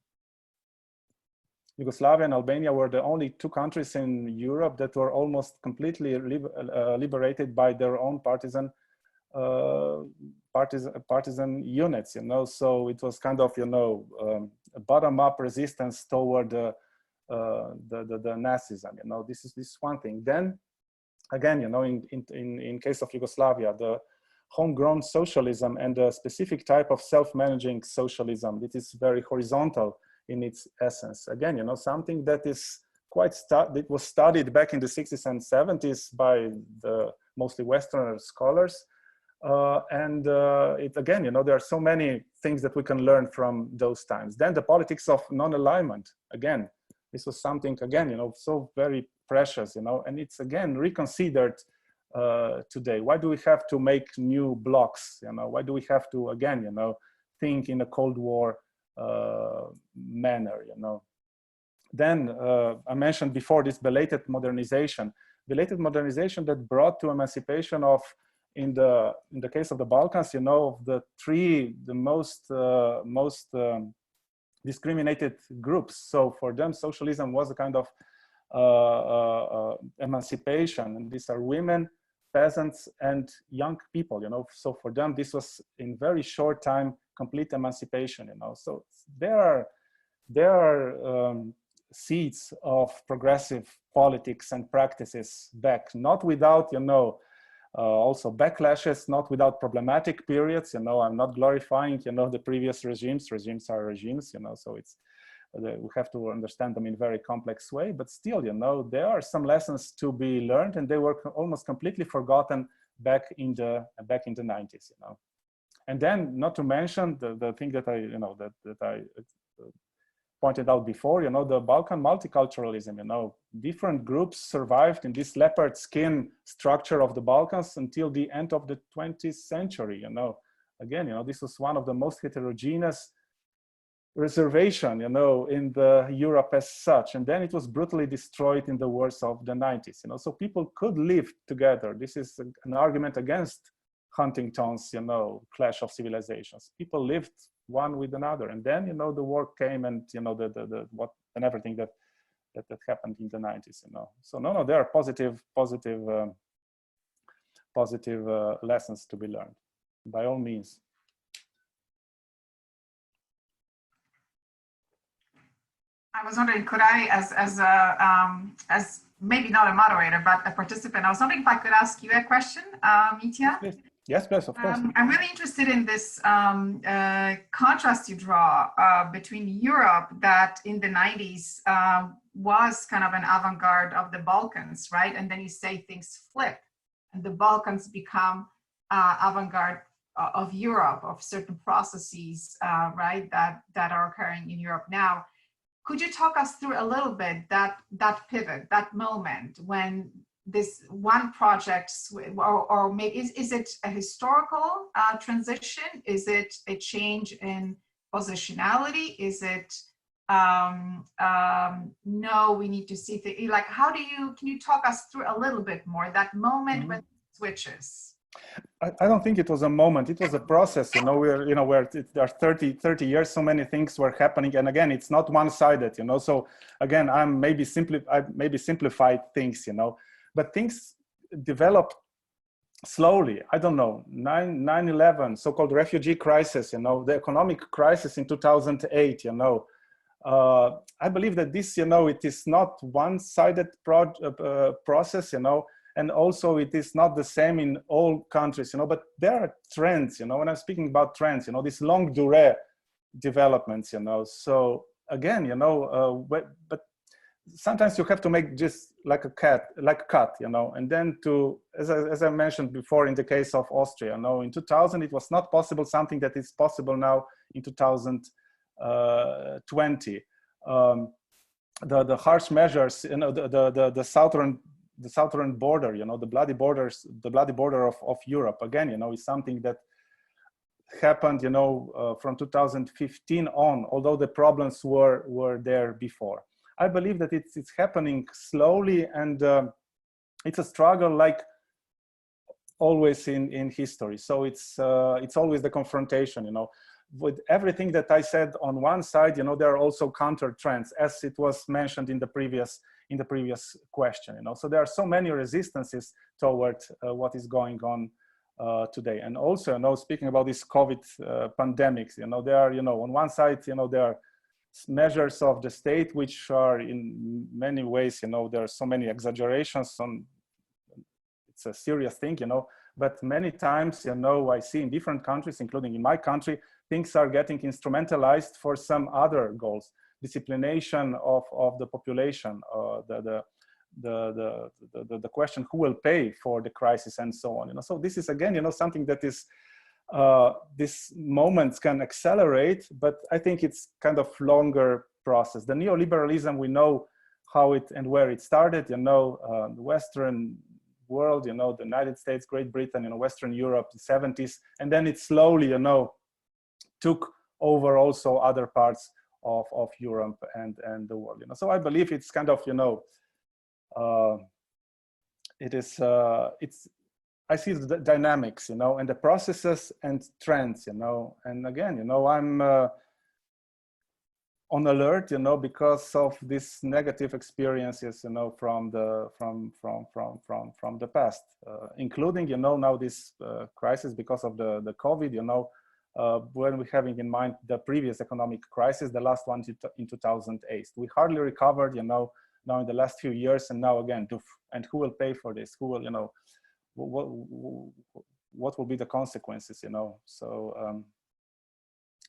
Yugoslavia and Albania were the only two countries in Europe that were almost completely liberated by their own partisan partisan units, you know, so it was kind of, you know, a bottom-up resistance toward the Nazism, you know. This is one thing. Then again, you know, in case of Yugoslavia, the homegrown socialism and a specific type of self-managing socialism, it is very horizontal in its essence. Again, you know, something that is it was studied back in the 60s and 70s by the mostly Western scholars. It again, you know, there are so many things that we can learn from those times. Then the politics of non-alignment, again, this was something, again, you know, so very precious, you know, and it's again reconsidered today. Why do we have to make new blocks? You know, why do we have to, again, you know, think in a Cold War manner, you know? Then I mentioned before this belated modernization that brought to emancipation of, in the case of the Balkans, you know, the most discriminated groups. So for them, socialism was a kind of emancipation, and these are women, peasants, and young people, you know. So for them, this was in very short time complete emancipation, you know. So there are seeds of progressive politics and practices back, not without, you know, also backlashes, not without problematic periods, you know. I'm not glorifying, you know, the previous regimes. Regimes are regimes, you know, so it's, we have to understand them in a very complex way, but still, you know, there are some lessons to be learned, and they were almost completely forgotten back in the 90s, you know. And then, not to mention the thing that I, you know, that I pointed out before, you know, the Balkan multiculturalism, you know, different groups survived in this leopard skin structure of the Balkans until the end of the 20th century, you know. Again, you know, this was one of the most heterogeneous reservation, you know, in the Europe as such, and then it was brutally destroyed in the wars of the 90s, you know. So people could live together. This is an argument against Huntington's, you know, clash of civilizations. People lived one with another, and then, you know, the war came, and, you know, what and everything that happened in the 90s, you know. So no, there are positive lessons to be learned, by all means. I was wondering, could I, as maybe not a moderator, but a participant, I was wondering if I could ask you a question, Mitja? Yes, please, of course. I'm really interested in this contrast you draw between Europe, that in the 90s was kind of an avant-garde of the Balkans, right? And then you say things flip, and the Balkans become avant-garde of Europe, of certain processes, right, that are occurring in Europe now. Could you talk us through a little bit that pivot, that moment when this one project, or maybe is it a historical transition? Is it a change in positionality? Is it no, we need to see the, like, how do you, can you talk us through a little bit more that moment when it switches? I don't think it was a moment. It was a process, you know, where, you know, where there are 30 years, so many things were happening. And again, it's not one-sided, you know. So again, I maybe simplified things, you know, but things developed slowly. I don't know, 9/11, so-called refugee crisis, you know, the economic crisis in 2008, you know. I believe that this, you know, it is not one-sided process, you know. And also it is not the same in all countries, you know, but there are trends, you know, when I'm speaking about trends, you know, these longue durée developments, you know. So again, you know, but sometimes you have to make just like a cut, you know, and then to, as I mentioned before, in the case of Austria, you know, in 2000, it was not possible, something that is possible now in 2020. The harsh measures, you know, the southern border, you know, the bloody border of Europe, again, you know, is something that happened, you know, from 2015 on, although the problems were there before. I believe that it's happening slowly, and it's a struggle, like always in history. So it's always the confrontation, you know. With everything that I said on one side, you know, there are also counter trends, as it was mentioned in the previous question, you know. So there are so many resistances toward what is going on today. And also, you know, speaking about this COVID pandemics, you know, there are, you know, on one side, you know, there are measures of the state which are in many ways, you know, there are so many exaggerations on, it's a serious thing, you know, but many times, you know, I see in different countries, including in my country, things are getting instrumentalized for some other goals, disciplination of the population, the question who will pay for the crisis and so on, you know. So this is again, you know, something that is, these moments can accelerate, but I think it's kind of longer process. The neoliberalism, we know how it and where it started, you know, the Western world, you know, the United States, Great Britain, you know, Western Europe, the 70s, and then it slowly, you know, took over also other parts of Europe and the world, you know. So I believe it's kind of, you know, it's, I see the dynamics, you know, and the processes and trends, you know, and again, you know, I'm on alert, you know, because of these negative experiences, you know, from the past, including, you know, now this crisis because of the COVID, you know, when we're having in mind the previous economic crisis, the last one in 2008, we hardly recovered, you know, now in the last few years, and now again, and who will pay for this? Who will, you know, what will be the consequences, you know? So,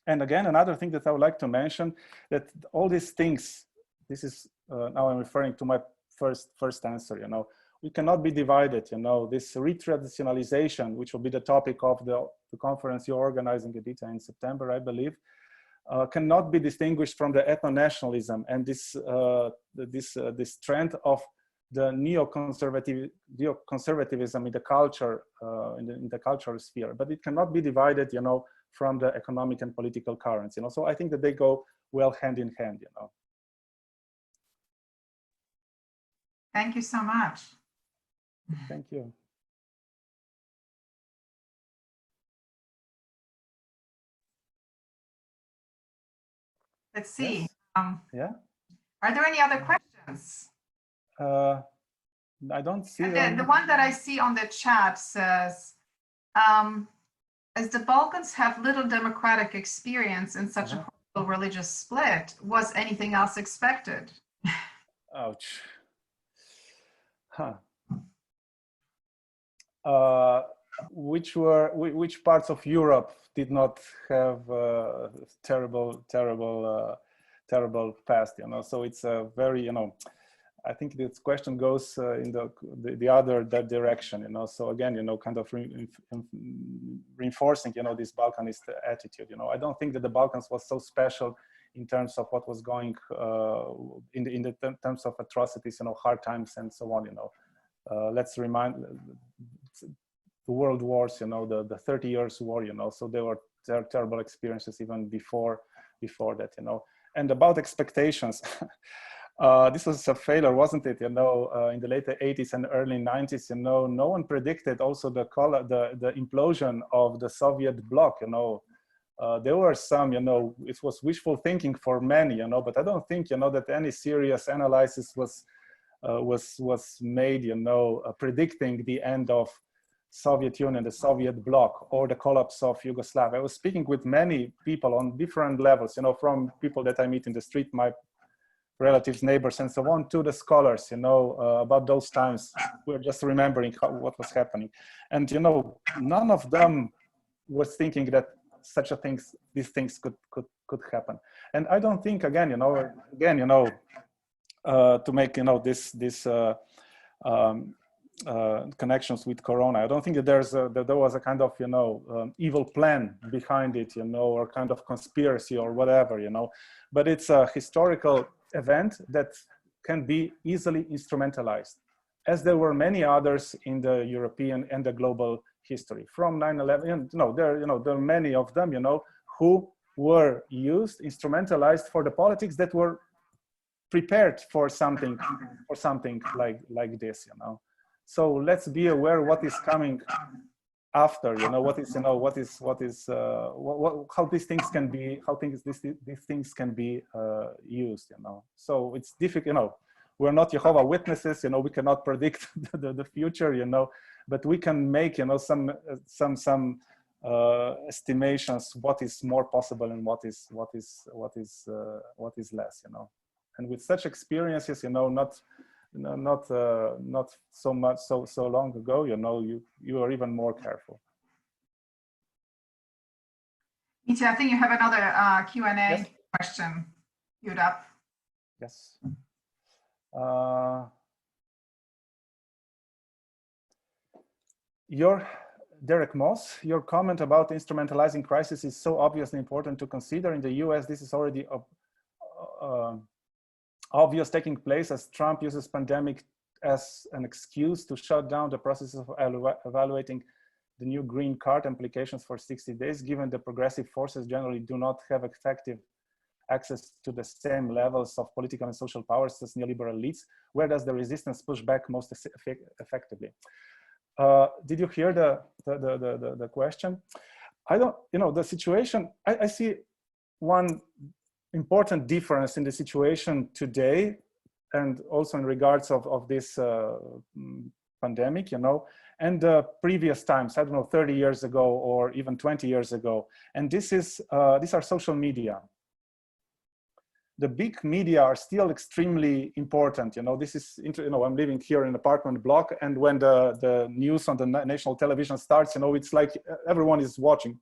and again, another thing that I would like to mention, that all these things, this is, now I'm referring to my first answer, you know, we cannot be divided, you know, this retraditionalization, which will be the topic of the conference you're organizing, Edyta, in September, I believe, cannot be distinguished from the ethno-nationalism and this trend of the neo-conservatism in the culture, in the cultural sphere, but it cannot be divided, you know, from the economic and political currents, you know. So I think that they go well hand in hand, you know. Thank you so much. Thank you. Let's see. Yes. Yeah. Are there any other questions? I don't see them. The one that I see on the chat says, as the Balkans have little democratic experience in such a horrible religious split, was anything else expected? Ouch. Huh. Which parts of Europe did not have terrible past, you know? So it's a very, you know, I think this question goes in the other direction, you know. So again, you know, kind of reinforcing, you know, this Balkanist attitude, you know. I don't think that the Balkans was so special in terms of what was going in terms of atrocities, you know, hard times and so on, you know. Let's remind the world wars, you know, the 30 years war, you know, so there were terrible experiences even before that, you know. And about expectations, this was a failure, wasn't it? You know, in the late 80s and early 90s, you know, no one predicted also the implosion of the Soviet bloc, you know. There were some, you know, it was wishful thinking for many, you know, but I don't think, you know, that any serious analysis was made, you know, predicting the end of Soviet Union, the Soviet bloc, or the collapse of Yugoslavia. I was speaking with many people on different levels, you know, from people that I meet in the street, my relatives, neighbors, and so on, to the scholars, you know, about those times. We're just remembering what was happening. And, you know, none of them was thinking that such a things, these things could happen. And I don't think, again, you know, to make, you know, this connections with Corona, I don't think that there was a kind of, you know, evil plan behind it, you know, or kind of conspiracy or whatever, you know, but it's a historical event that can be easily instrumentalized, as there were many others in the European and the global history from 9/11. You know, there are many of them, you know, who were instrumentalized for the politics that were prepared for something like this, you know. So let's be aware what is coming after, you know, how these things can be, these things can be used, you know. So it's difficult, you know, we're not Jehovah's Witnesses, you know, we cannot predict the future, you know, but we can make, you know, some estimations what is more possible and what is less, you know. And with such experiences, you know, not so much so long ago, you know, you are even more careful. Mitja, I think you have another Q&A Yes. question queued up. Yes. Derek Moss, your comment about instrumentalizing crisis is so obviously important to consider. In the US, this is already obvious taking place as Trump uses pandemic as an excuse to shut down the process of evaluating the new green card implications for 60 days, given the progressive forces generally do not have effective access to the same levels of political and social powers as neoliberal elites. Where does the resistance push back most effectively? Did you hear the question? I don't, you know, the situation, I see one important difference in the situation today, and also in regards of this pandemic, you know, and previous times, I don't know, 30 years ago or even 20 years ago. And this is, these are social media. The big media are still extremely important. You know, this is, you know, I'm living here in an apartment block, and when the news on the national television starts, you know, it's like everyone is watching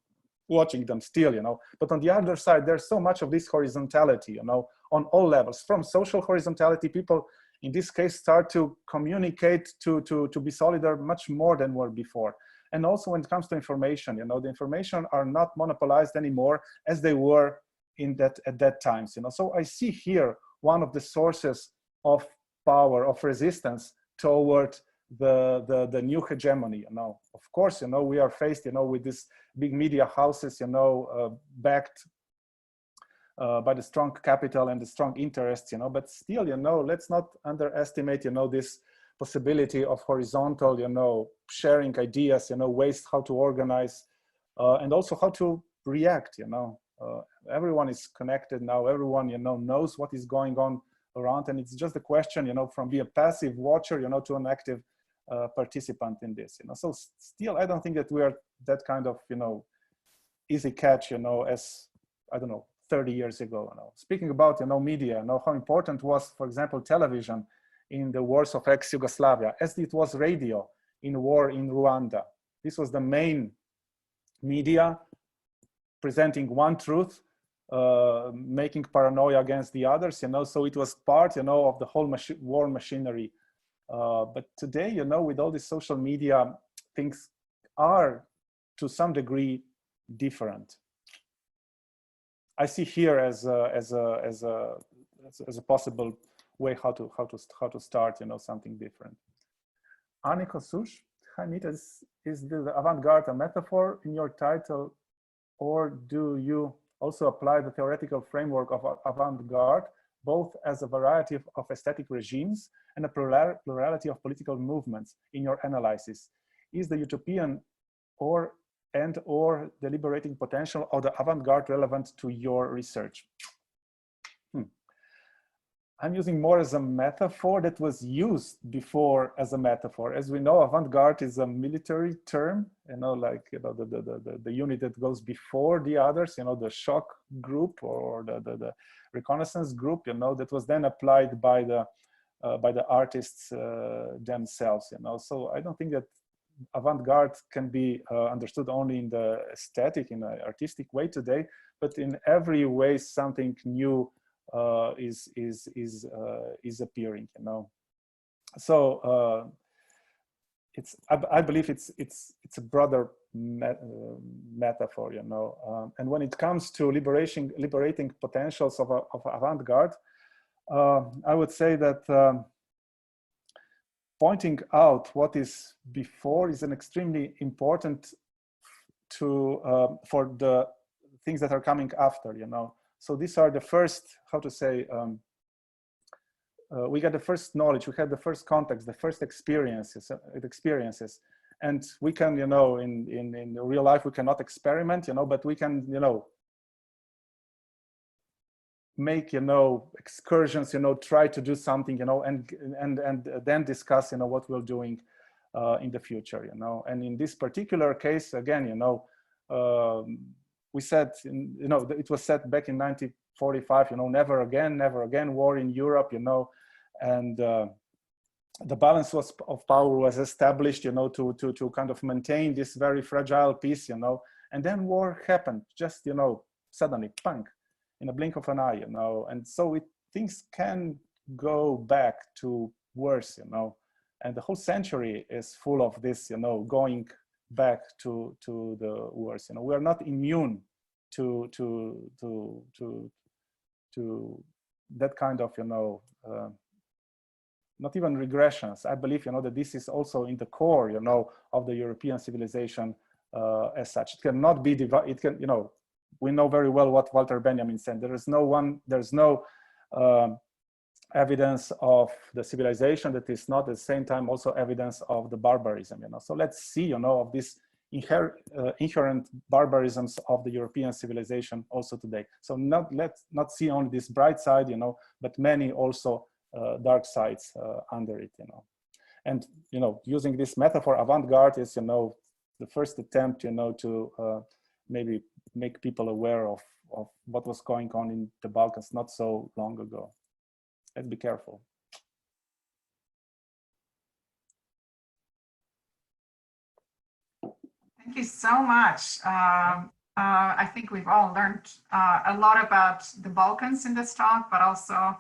them still, you know. But on the other side, there's so much of this horizontality, you know, on all levels. From social horizontality, people in this case start to communicate, to be solidar much more than were before. And also when it comes to information, you know, the information are not monopolized anymore as they were at that times, you know. So I see here one of the sources of power, of resistance toward the new hegemony, you know. Of course, you know, we are faced, you know, with these big media houses, you know, backed by the strong capital and the strong interests, you know, but still, you know, let's not underestimate, you know, this possibility of horizontal, you know, sharing ideas, you know, ways how to organize and also how to react, you know. Everyone is connected now, everyone, you know, knows what is going on around, and it's just a question, you know, from be a passive watcher, you know, to an active participant in this, you know. So still, I don't think that we are that kind of, you know, easy catch, you know, as, I don't know, 30 years ago, you know. Speaking about, you know, media, you know, how important was, for example, television in the wars of ex-Yugoslavia, as it was radio in war in Rwanda. This was the main media presenting one truth, making paranoia against the others, you know, so it was part, you know, of the whole war machinery. But today, you know, with all this social media, things are to some degree different. I see here as a possible way how to start, you know, something different. Aniko Sush, hi Mita, is the avant-garde a metaphor in your title, or do you also apply the theoretical framework of avant-garde both as a variety of aesthetic regimes and a plurality of political movements in your analysis? Is the utopian or the liberating potential of the avant-garde relevant to your research? I'm using more as a metaphor that was used before as a metaphor. As we know, avant-garde is a military term, you know, like, you know, the unit that goes before the others, you know, the shock group or the reconnaissance group, you know, that was then applied by the artists themselves, you know. So I don't think that avant-garde can be understood only in the aesthetic, in an artistic way today, but in every way something new is appearing, you know. So I believe it's a broader metaphor, you know. And when it comes to liberating potentials of avant-garde, I would say that pointing out what is before is an extremely important for the things that are coming after, you know. So these are the first, how to say, we got the first knowledge, we had the first context, the first experiences, and we can, you know, in real life, we cannot experiment, you know, but we can, you know, make, you know, excursions, you know, try to do something, you know, and then discuss, you know, what we're doing in the future, you know. And in this particular case, again, you know, we said, you know, it was said back in 1945, you know, never again war in Europe, you know, and the balance of power was established, you know, to kind of maintain this very fragile peace, you know, and then war happened, just, you know, suddenly, punk, in a blink of an eye, you know, and so things can go back to worse, you know, and the whole century is full of this, you know, going back to the worse, you know. We are not immune to that kind of, you know, not even regressions. I believe, you know, that this is also in the core, you know, of the European civilization as such. It cannot be divided. It can, you know, we know very well what Walter Benjamin said. There's no evidence of the civilization that is not at the same time also evidence of the barbarism, you know. So let's see, you know, of this inherent barbarisms of the European civilization also today. So let's not see only this bright side, you know, but many also dark sides under it, you know. And, you know, using this metaphor, avant-garde is, you know, the first attempt, you know, to maybe make people aware of what was going on in the Balkans not so long ago. Let's be careful. Thank you so much. I think we've all learned a lot about the Balkans in this talk, but also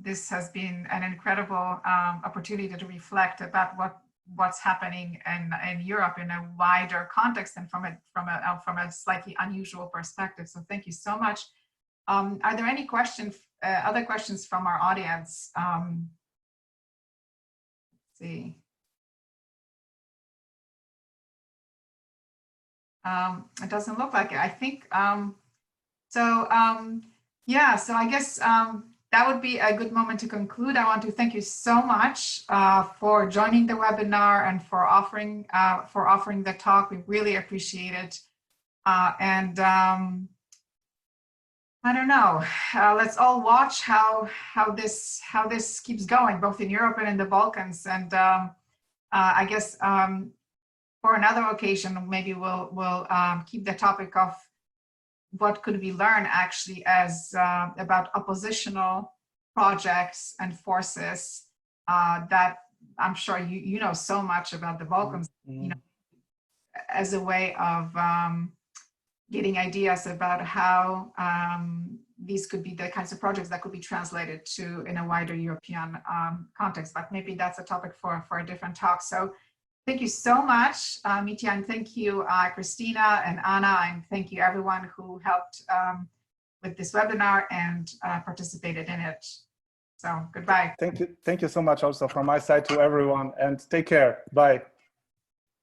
this has been an incredible opportunity to reflect about what's happening in Europe in a wider context and from a slightly unusual perspective. So thank you so much. Are there any questions, other questions from our audience? Let's see. It doesn't look like it. I think, yeah, so I guess that would be a good moment to conclude. I want to thank you so much for joining the webinar and for offering the talk. We really appreciate it. I don't know. Let's all watch how this keeps going, both in Europe and in the Balkans. And I guess for another occasion, maybe we'll keep the topic of what could we learn actually as about oppositional projects and forces that I'm sure you know so much about the Balkans, you know, as a way of getting ideas about how these could be the kinds of projects that could be translated to in a wider European context, but maybe that's a topic for a different talk. So thank you so much, Mitja, and thank you, Christina and Anna, and thank you everyone who helped with this webinar and participated in it. So goodbye. Thank you so much also from my side to everyone, and take care. Bye.